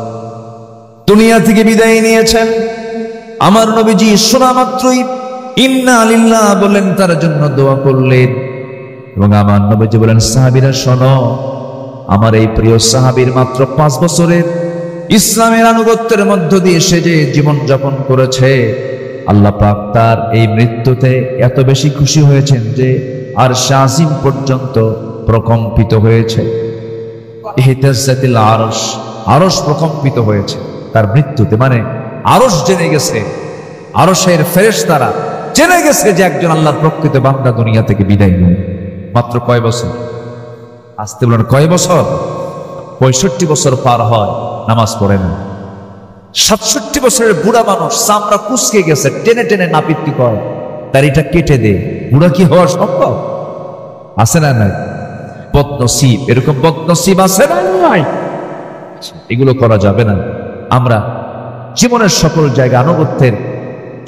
দুনিয়া থেকে বিদায় নিয়েছেন। আমার নবীজি শোনা মাত্রই ইন্না লিল্লাহ বললেন, তার জন্য দোয়া করলেন। এবং আমার নবীজি বলেন, সাহাবীরা শোনো, আমার এই প্রিয় সাহাবীর মাত্র 5 বছরের ইসলামের আনুগত্যের মধ্য দিয়ে সে যে জীবন যাপন করেছে, আল্লাহ পাক তার এই মৃত্যুতে এত বেশি খুশি হয়েছেন যে আরশ আজিম পর্যন্ত প্রকম্পিত হয়েছে। ইহতাজ্জাতিল আরশ, আরশ প্রকম্পিত হয়েছে তার মৃত্যুতে। মানে আরশ জেনে গেছে, আরশের ফেরেশতারা জেনে গেছে যে একজন আল্লাহর প্রকৃত বান্দা দুনিয়া থেকে বিদায় নিল। মাত্র কয় বছর? আসতে বলেন কয় বছর? 65 বছর পার হয়, নামাজ পড়ে না। 67 বছরের বুড়া মানুষ, চামড়া কুচকে গেছে, টেনে টেনে নাপিত করে, তার এটা কেটে দে, বুড়া কি হওয়া সম্ভব? আছে না নাই? বদনসিব, এরকম বদনসিব আছে না নাই? এগুলো করা যাবে না। আমরা জীবনের সকল জায়গা আনুগত্যের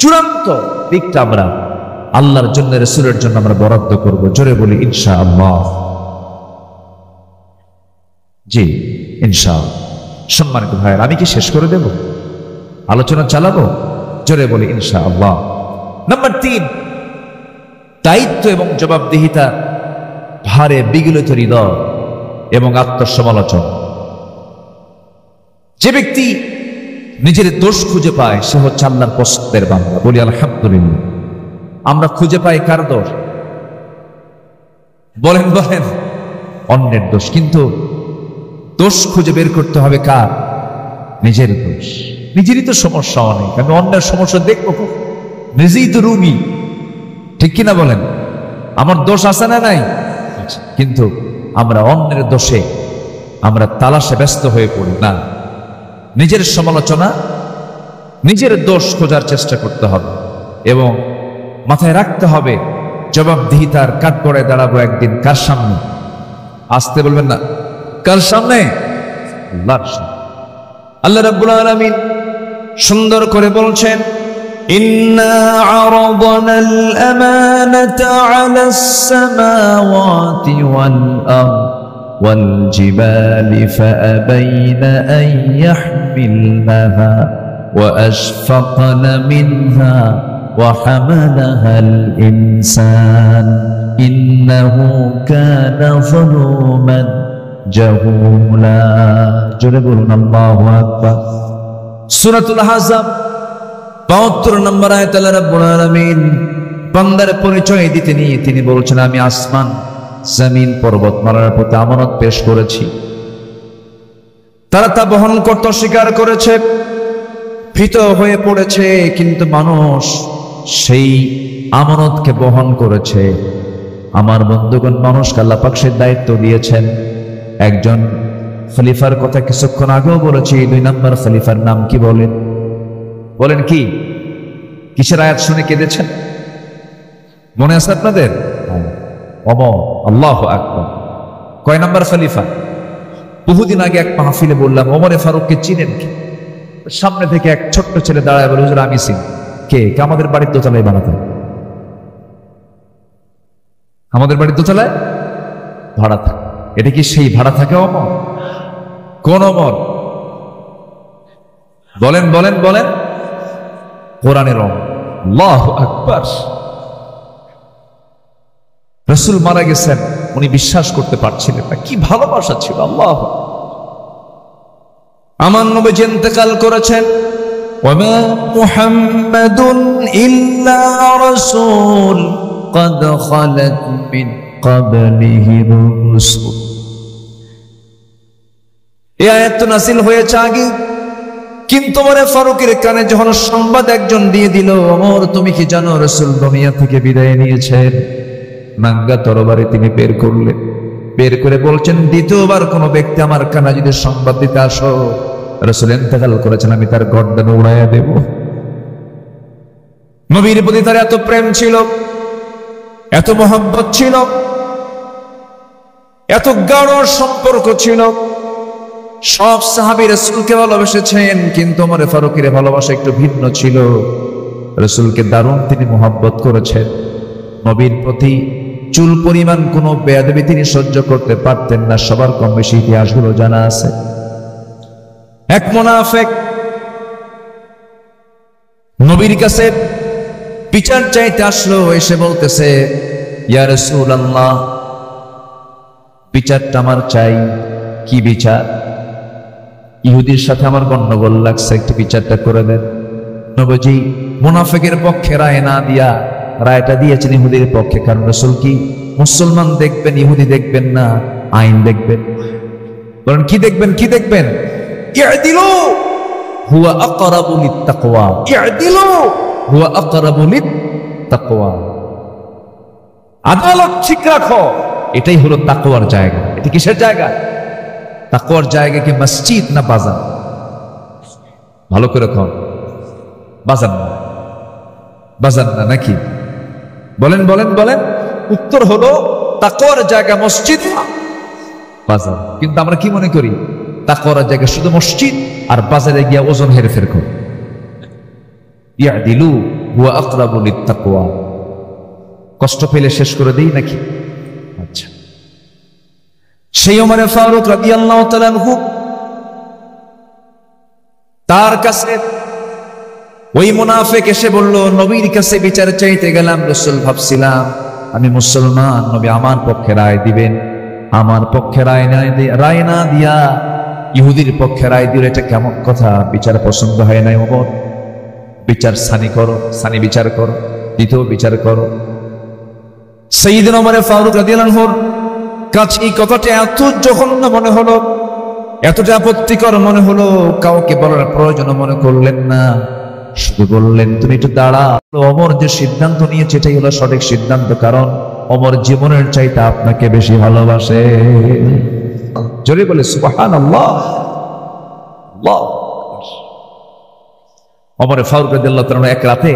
চূড়ান্ত দিকটা আমরা আল্লাহর জন্য, রাসূলের জন্য আমরা বরাদ্দ করব। জোরে বলি ইনশাআল্লাহ। জি ইনশাআল্লাহ। সম্মানিত ভাইয়ের, আমি কি শেষ করে দেব? আলোচনা চালাবো? জোরে বলি ইনশাআল্লাহ। নাম্বার 3, দায়িত্ব এবং জবাবদিহিতা ভারে বিগলিত হৃদয় এবং আত্মসমালোচনা। যে ব্যক্তি নিজের দোষ খুঁজে পায় সে হচ্ছে আল্লাহর পছন্দের বান্দা। বলি আলহামদুলিল্লাহ। আমরা খুঁজে পাই কার দোষ? বলেন বলেন, অন্যের দোষ। কিন্তু দোষ খুঁজে বের করতে হবে কার? নিজের দোষ। নিজেরই তো সমস্যা অনেক, আমি অন্যের সমস্যা দেখবো? নিজেই তো রুগী, ঠিক কিনা বলেন? আমার দোষ আছে না নাই? কিন্তু আমরা অন্যের দোষে আমরা তালাশে ব্যস্ত হয়ে পড়ি না। নিজের সমালোচনা, নিজের দোষ খোঁজার চেষ্টা করতে হবে এবং মাথায় রাখতে হবে জবাবদিহিতার কাঠগড়ায় দাঁড়াবো একদিন। কার সামনে? আসতে বলবেন না, কার সামনে? আল্লাহর সামনে। আল্লাহ রাব্বুল আলামিন সুন্দর করে বলছেন, ইন্না আরাদনাল আমানাতা আলাস সামাওয়াতি ওয়াল আরদ ওয়াল জিবালি ফাআবাইনা আন ইয়াহমিলনাহা ওয়া আশফাকনা মিনহা ওয়া হামালাহাল ইনসান ইন্নাহু কানা যালুমান জাহুলা। জোরে বলুন আল্লাহু আকবার। সূরাতুল আহজাব 72 নম্বর আয়াত আল্লাহ রাব্বুল আলামিন বান্দার পরিচয় দিতে নিয়ে তিনি বলছেন, আমি আসমান, জমিন, পর্বতমালার প্রতি আমানত পেশ করেছি, তারা তা বহন করতে অস্বীকার করেছে, ভীত হয়ে পড়েছে, কিন্তু মানুষ সেই আমানতকে বহন করেছে। আমার বন্ধুগণ, মানুষকে আল্লাহ পাক সেই দায়িত্ব দিয়েছেন। একজন খলিফার কথা কিছুক্ষণ আগেও বলেছি। 2 নম্বর খলিফার নাম কি বলেন? বলেন কি? কিসের আয়াত শুনে কেঁদেছেন? মনে আছে আপনাদের? ওমর। আল্লাহু আকবার। কয় নম্বর খলিফা? বহুদিন আগে এক মাহফিলে বললাম, ওমরে ফারুককে চিনেন কি? সামনে থেকে এক ছোট্ট ছেলে দাঁড়ায় বলে, হুজুর আমি চিনি। কে? আমাদের বাড়ির দোতলায় বানাতেন। আমাদের বাড়ির দোতলায় ভাড়া থাকে। এটা কি সেই ভাড়া থাকে ওমর? কোন ওমর? বলেন বলেন বলেন। কোরআনের ওমর। আল্লাহু আকবার। রাসূল মারা গেছেন, উনি বিশ্বাস করতে পারছিলেন না। কি ভালোবাসা ছিল! আল্লাহ। আমার নবী ইন্তেকাল করেছেন। ওয়ামা মুহাম্মাদুন ইল্লা রাসূল قد خلت من قبله الرسل। এই আয়াত তো নাযিল হয়েছে আগে, কিন্তু ওমর ফারুকের কানে যখন সংবাদ একজন দিয়ে দিল, ওমর তুমি কি জানো রাসূল দুনিয়া থেকে বিদায় নিয়েছেন? নাঙ্গা তরবারি তিনি বের করলেন, বের করে বলছেন, দ্বিতীয়বার কোন ব্যক্তি আমার কানে যদি সংবাদ দিতে আসো রাসূল ইন্তেকাল করেছেন, আমি তার গর্দান উড়াইয়া দেব। নবীর প্রতি তার এত প্রেম ছিল, এত মহব্বত ছিল, এত গাঢ় সম্পর্ক ছিল। সব সাহাবী রাসূলকে ভালোবেসেছেন, কিন্তু ওমর ফারুকের ভালোবাসা একটু ভিন্ন ছিল। রাসূলকে দারুণ তিনি মহব্বত করেছেন। নবীর প্রতি চুল পরিমাণ কোনো বেয়াদবি তিনি সহ্য করতে পারতেন না। সবার কম বেশি ইতিহাসগুলো জানা আছে। এক মুনাফিক নবীর কাছে বিচার চাইতে আসলো, এসে বলতেছে, ইয়া রাসূলুল্লাহ, বিচারটা আমার চাই। কি বিচার? ইহুদির সাথে আমার গন্ডগোল লাগছে, একটু বিচারটা করে দেন। নবীজি মুনাফিকের পক্ষে রায় না দিয়া রায়টা দিয়েছেন ইহুদির পক্ষে। কারণ রাসূল কি মুসলমান দেখবেন, ইহুদি দেখবেন না, আইন দেখবেন। বলেন কি দেখবেন? কি দেখবেন? ইআদিলু হুয়া আকরাবু লিত্তাকওয়া। ইআদিলু হুয়া আকরাবু লিত্তাকওয়া। আদালত ঠিক রাখো, এটাই হলো তাকওয়ার জায়গা। এটা কিসের জায়গা? তাকওয়ার জায়গা কি মসজিদ না বাজার? ভালো করে কন। বাজার না, বাজার না নাকি? বলেন বলেন বলেন। উত্তর হলো তাকওয়ার জায়গা মসজিদ না বাজার। কিন্তু আমরা কি মনে করি? তাকওয়ার জায়গা শুধু মসজিদ, আর বাজারে গিয়া ওজন হেরফের করি। ইয়াদিলু হুয়া আকরাবু লিত্তাকওয়া। কষ্ট পেলে শেষ করে দেই নাকি? আচ্ছা, সেই ওমর ফারুক রাদিয়াল্লাহু তাআলা আনহু, তার কাছে ওই মুনাফিক এসে বলল, নবীর কাছে বিচার চাইতে গেলাম, রাসূল ভাবছিলাম আমি মুসলমান, নবী আমার পক্ষে রায় দিবেন। আমার পক্ষে রায় না দিয়া ইহুদির পক্ষে রায় দিলে এটা কেমন কথা? বিচার পছন্দ হয় নাই ওমর। বিচার সানি করো, সানি বিচার করো, দ্বিতীয় বিচার করো। সাইয়েদনা ওমর ফারুক রাদিয়াল্লাহু আনহুর কাছে এই কথাটা এত জঘন্য মনে হলো, এতটা আপত্তিকর মনে হলো, কাউকে বলার প্রয়োজন মনে করলেন না। শুধু বললেন, তুমি একটু দাঁড়া। ওমর যে সিদ্ধান্ত নিয়েছে এটাই হলো সঠিক সিদ্ধান্ত, কারণ ওমর জীবনের চাইতে আপনাকে বেশি ভালোবাসে। জোরে বলে সুবহানাল্লাহ। আল্লাহু আকবার। ওমর ফারুক রাদিয়াল্লাহু তাআলা এক রাতে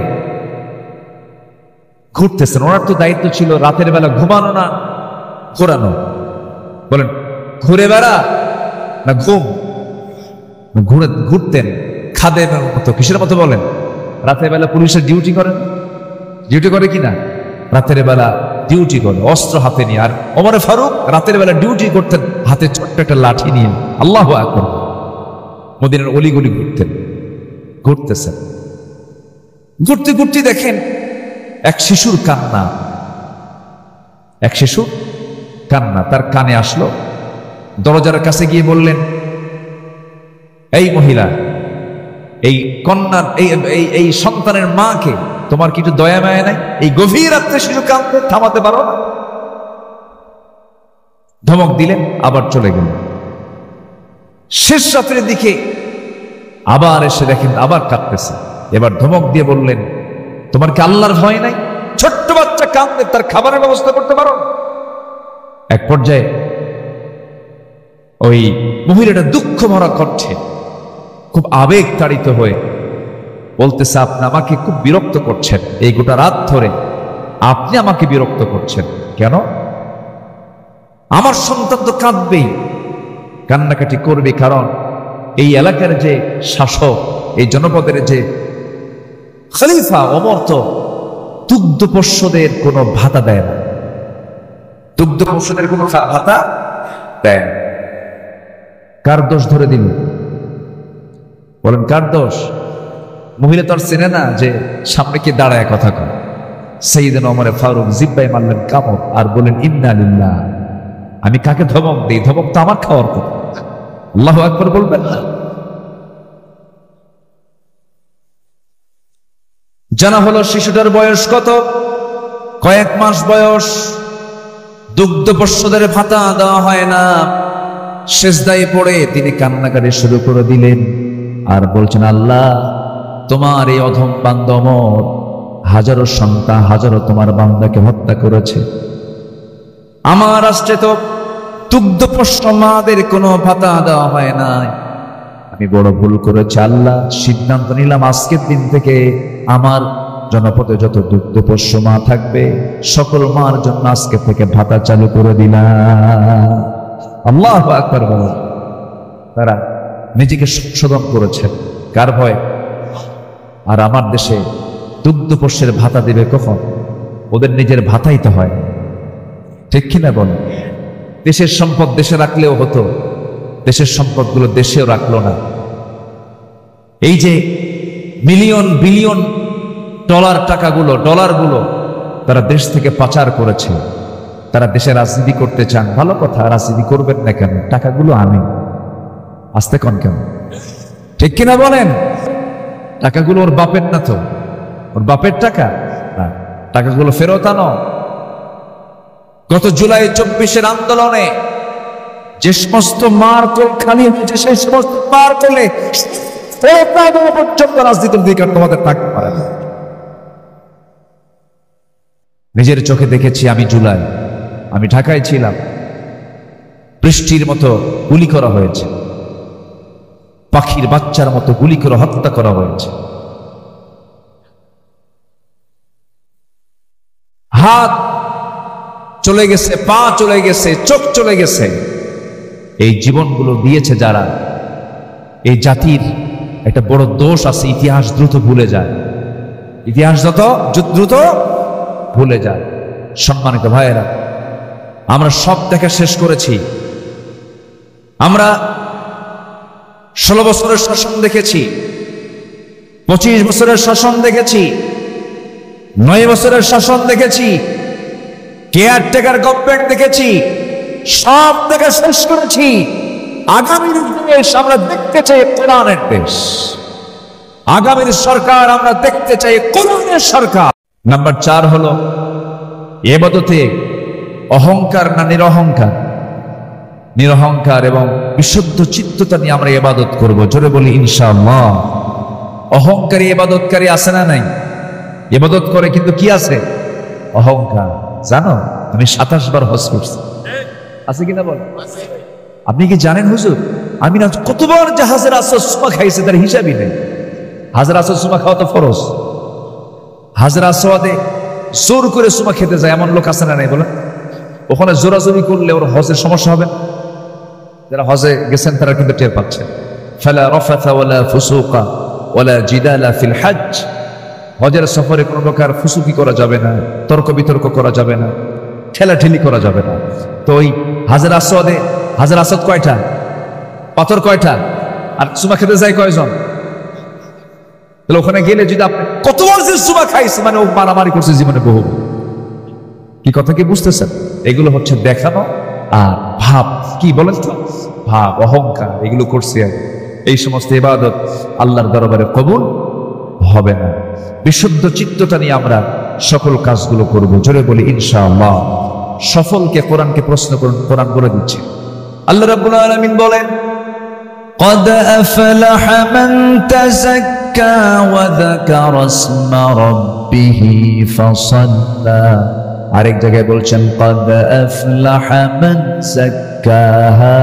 ঘুরতেছেন। ওনার তো দায়িত্ব ছিল রাতের বেলা ঘুমানো না ঘোরানো। বলেন, ঘুরে বেড়া না ঘুম? ঘুরতেন খাদেমের মতো। কিসের মতো বলেন? রাতের বেলা পুলিশের ডিউটি করেন, ডিউটি করে কিনা? রাতের বেলা ডিউটি করে অস্ত্র হাতে নিয়ে। আর ওমর ফারুক রাতের বেলা ডিউটি করতেন হাতে ছোট্ট একটা লাঠি নিয়ে। আল্লাহু আকবার। মদিনার অলিগলি ঘুরতেন, ঘুরতেছেন। ঘুরতে ঘুরতে দেখেন এক শিশুর কান্না, এক শিশুর কান্না তার কানে আসলো। দরজার কাছে গিয়ে বললেন, এই মহিলা, এই কন্যার এই সন্তানের মাকে তোমার কি একটু দয়া মায়া নাই? এই গভীর রাত্রে শিশু কাঁদতে থামাতে পারো না? ধমক দিলেন, আবার চলে গেলেন। শেষ রাত্রের দিকে আবার এসে দেখেন আবার কাঁদতেছে। এবার ধমক দিয়ে বললেন, তোমার কি আল্লাহর ভয় নাই? ছোট্ট বাচ্চা কাঁদতে, তার খাবারের ব্যবস্থা করতে পারো? এক পর্যায়ে ওই মহিলাটা দুঃখ ভরা কণ্ঠে খুব আবেগ তাড়িত হয়ে বলতেছে, আপনি আমাকে খুব বিরক্ত করছেন। এই গোটা রাত ধরে আপনি আমাকে বিরক্ত করছেন কেন? আমার সন্তান তো কাঁদবেই, কান্নাকাটি করবে, কারণ এই এলাকার যে শাসক, এই জনপদের যে খলিফা ওমর তো দুগ্ধপোষ্যদের কোনো ভাতা দেয় না। দুগ্ধপোষ্যদের কোনো ভাতা দেয় না। কার দোষ ধরে দিল? বলেন কার দোষ? মহিলা তো আর চেনে না যে সামনে কে দাঁড়ায় কথা কয়। সাইয়েদনা ওমর ফারুক জিব্বায় মারলেন কামড় আর বলেন, ইন্না লিল্লাহ। আমি কাকে ধমক দিই? ধমক তো আমার খাওয়ার কথা। আল্লাহু আকবার বলবেন না? জানা হলো শিশুটার বয়স কত? কয়েক মাস বয়স। দুগ্ধপোষ্যদের ভাতা দেওয়া হয় না। সেজদায় পড়ে তিনি কান্নাকাটি শুরু করে দিলেন আর বলছেন, আল্লাহ, তোমার এই অধম বান্দা ওমর হাজারো সন্তান, হাজারো তোমার বান্দাকে হত্যা করেছে। আমার রাষ্ট্রে তো দুগ্ধপোষ্য মাদের কোনো ভাতা দেওয়া হয় না। আমি বড় ভুল করেছি আল্লাহ। সিদ্ধান্ত নিলাম আজকের দিন থেকে আমার জনপদে যত দুগ্ধপোষ্য মা থাকবে সকল মার জন্য আজকে থেকে ভাতা চালু করে দিলাম। আল্লাহু আকবার বলেন। তারা নিজেকে সংশোধন করেছেন কার ভয়? আর আমার দেশে দুগ্ধপোষ্যের ভাতা দেবে কখন? ওদের নিজের ভাতাই তো হয়, ঠিক কিনা বলেন? দেশের সম্পদ দেশে রাখলেও হতো, দেশের সম্পদগুলো দেশেও রাখলো না। এই যে মিলিয়ন বিলিয়ন ডলারগুলো তারা দেশ থেকে পাচার করেছে। তারা দেশে রাজনীতি করতে চান, ভালো কথা, রাজনীতি করবেন না কেন? টাকাগুলো আনে, আসতে কন কেন? ঠিক কিনা বলেন? টাকাগুলো ওর বাপের না তো? ওর বাপের টাকা না, টাকাগুলো ফেরত আনো। গত জুলাই 24-এর আন্দোলনে যে সমস্ত মারকোল খালি হয়েছে, সেই সমস্ত মারকোলে পর্যন্ত রাজনীতির অধিকার তোমাদের থাকতে পারে না। নিজের চোখে দেখেছি আমি জুলাই আমি ঢাকায় ছিলাম, বৃষ্টির মতো গুলি করা হয়েছে, পাখির বাচ্চার মতো গুলি করে হত্যা করা হয়েছে। হাত চলে গেছে, পা চলে গেছে, চোখ চলে গেছে। এই জীবনগুলো দিয়েছে যারা, এই জাতির একটা বড় দোষ আছে, ইতিহাস দ্রুত ভুলে যায়। ইতিহাস দ্রুত ভুলে যায়। সম্মানিত ভাইয়েরা, আমরা সব দেখা শেষ করেছি। আমরা 16 বছরের শাসন দেখেছি, 25 বছরের শাসন দেখেছি, 9 বছরের শাসন দেখেছি, কেয়ারটেকার গভর্নমেন্ট দেখেছি, সব দেখা শেষ করেছি। আগামীর দেশ আমরা দেখতে চাই কোরআনের দেশ। আগামীর সরকার আমরা দেখতে চাই কোরআনের সরকার। নাম্বার 4 হলো ইবাদতে অহংকার না নিরহংকার। নিরহংকার এবং বিশুদ্ধ চিত্ততা নিয়ে আমরা ইবাদত করব। জোরে বলি ইনশাআল্লাহ। অহংকারী ইবাদতকারী আছে না নাই? ইবাদত করে কিন্তু কি আছে? অহংকার। জানো, আমি 27 বার হজ করছি। আছে কিনা বল? আপনি কি জানেন হুজুর, আমি না কতবার জাহাজের আসর সুমা খাইছে তার হিসাবই নেই। হাজরা আসর সুমা খাওয়া তো ফরজ। হাজরা আসওয়াদে জোর করে সুমা খেতে যায় এমন লোক আছে না নাই বলেন? ওখানে জোরাজোরি করলে ওর হজের সমস্যা হবে? যারা হজে গেছেন তারা কিন্তু টের পাচ্ছেন। ফালা রাফাথা ওয়ালা ফুসুকা ওয়ালা জিদালা ফিল হজ। হজের সফরে কোনো প্রকার ফুসুকি করা যাবে না, তর্ক বিতর্ক করা যাবে না, ঠেলাঠেলি করা যাবে না। তো ওই হাজরা আসওয়াদে, হাজরা আসওয়াদ কয়টা? পাথর কয়টা? আর সুমা খেতে যায় কয়জন? তাহলে ওখানে গেলে যদি আপনি কতবার যে সুমা খাইছে, মানে ও মারামারি করছে জীবনে বহু। কি কথা কি বুঝতেছেন? এগুলো হচ্ছে দেখানো আর ভাব। কি বলেন তো? ভাব, অহংকার, এগুলো করছে। এই সমস্ত ইবাদত আল্লাহর দরবারে কবুল হবে না। বিশুদ্ধ চিত্ততা নিয়ে আমরা সকল কাজগুলো করব। জোরে বলি ইনশাআল্লাহ। সফলকে কোরআনকে প্রশ্ন করুন, কোরআন বলে দিচ্ছে। আল্লাহ রাব্বুল আলামিন বলেন, قد أفلح من تزكى وذكر اسم ربه فصلى। আরেক জায়গায় বলছেন قد أفلح من زكاها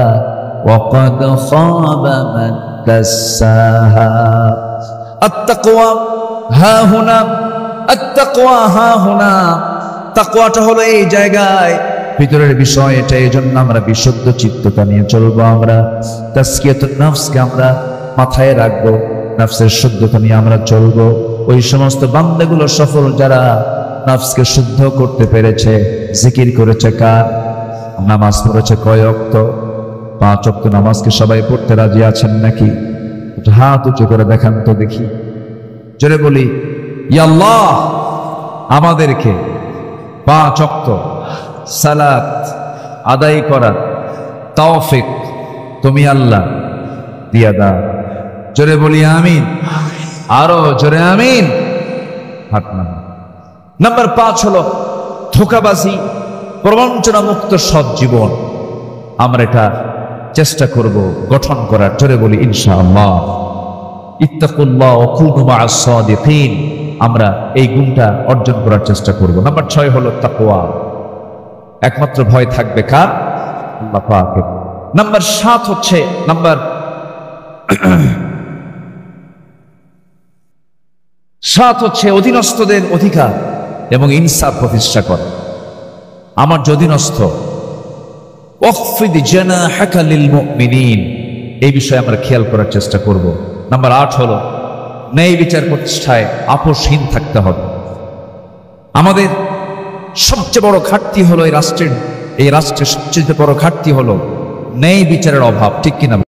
وقد خاب من دساها। التقوى ها هنا، التقوى ها هنا। তাকওয়াটা হলো এই জায়গায়, ভিতরের বিষয় এটা। এই জন্য আমরা বিশুদ্ধ চিত্ততা নিয়ে চলবো। আমরা তাজকিয়াতুন নফসকে আমরা মাথায় রাখবো, নফসের শুদ্ধতা নিয়ে আমরা চলবো। ওই সমস্ত বান্দাগুলো সফল যারা নফসকে শুদ্ধ করতে পেরেছে। জিকির করেছে কার? নামাজ পড়েছে কয় ওয়াক্ত? 5 ওয়াক্ত নামাজকে সবাই পড়তে রাজি আছেন নাকি? হাত উঁচু করে দেখান তো দেখি। জোরে বলি ইয়া আল্লাহ, আমাদেরকে 5 ওয়াক্ত সালাত আদায় করার তৌফিক তুমি আল্লাহ দিয়া দাও। জোরে বলি আমিন। আরো জোরে আমিন। হাত নামান। নাম্বার 5 হলো ধোঁকাবাজি, প্রবঞ্চনা মুক্ত সৎ জীবন। আমরা এটা চেষ্টা করব গঠন করার। জোরে বলি ইনশাআল্লাহ। ইত্তাকুল্লাহ ওয়া কুনু মা'আস সাদিকিন। আমরা এই গুণটা অর্জন করার চেষ্টা করব। নাম্বার 6 হলো তাকওয়া। একমাত্র ভয় থাকবে কার? আল্লাহ পাকের। নাম্বার 7 হচ্ছে নাম্বার 7 হচ্ছে অধীনস্থদের অধিকার এবং ইনসাফ প্রতিষ্ঠা করা। আমার যে অধীনস্থ, ওয়াখফিদ জানাহাকা লিল মুমিনিন, এই বিষয়ে আমরা খেয়াল করার চেষ্টা করব। নাম্বার 8 হলো ন্যায় বিচার প্রতিষ্ঠায় আপোষহীন থাকতে হবে। আমাদের সবচেয়ে বড় ঘাটতি হলো এই রাষ্ট্রের সবচেয়ে বড় ঘাটতি হলো ন্যায় বিচারের অভাব। ঠিক কিনা?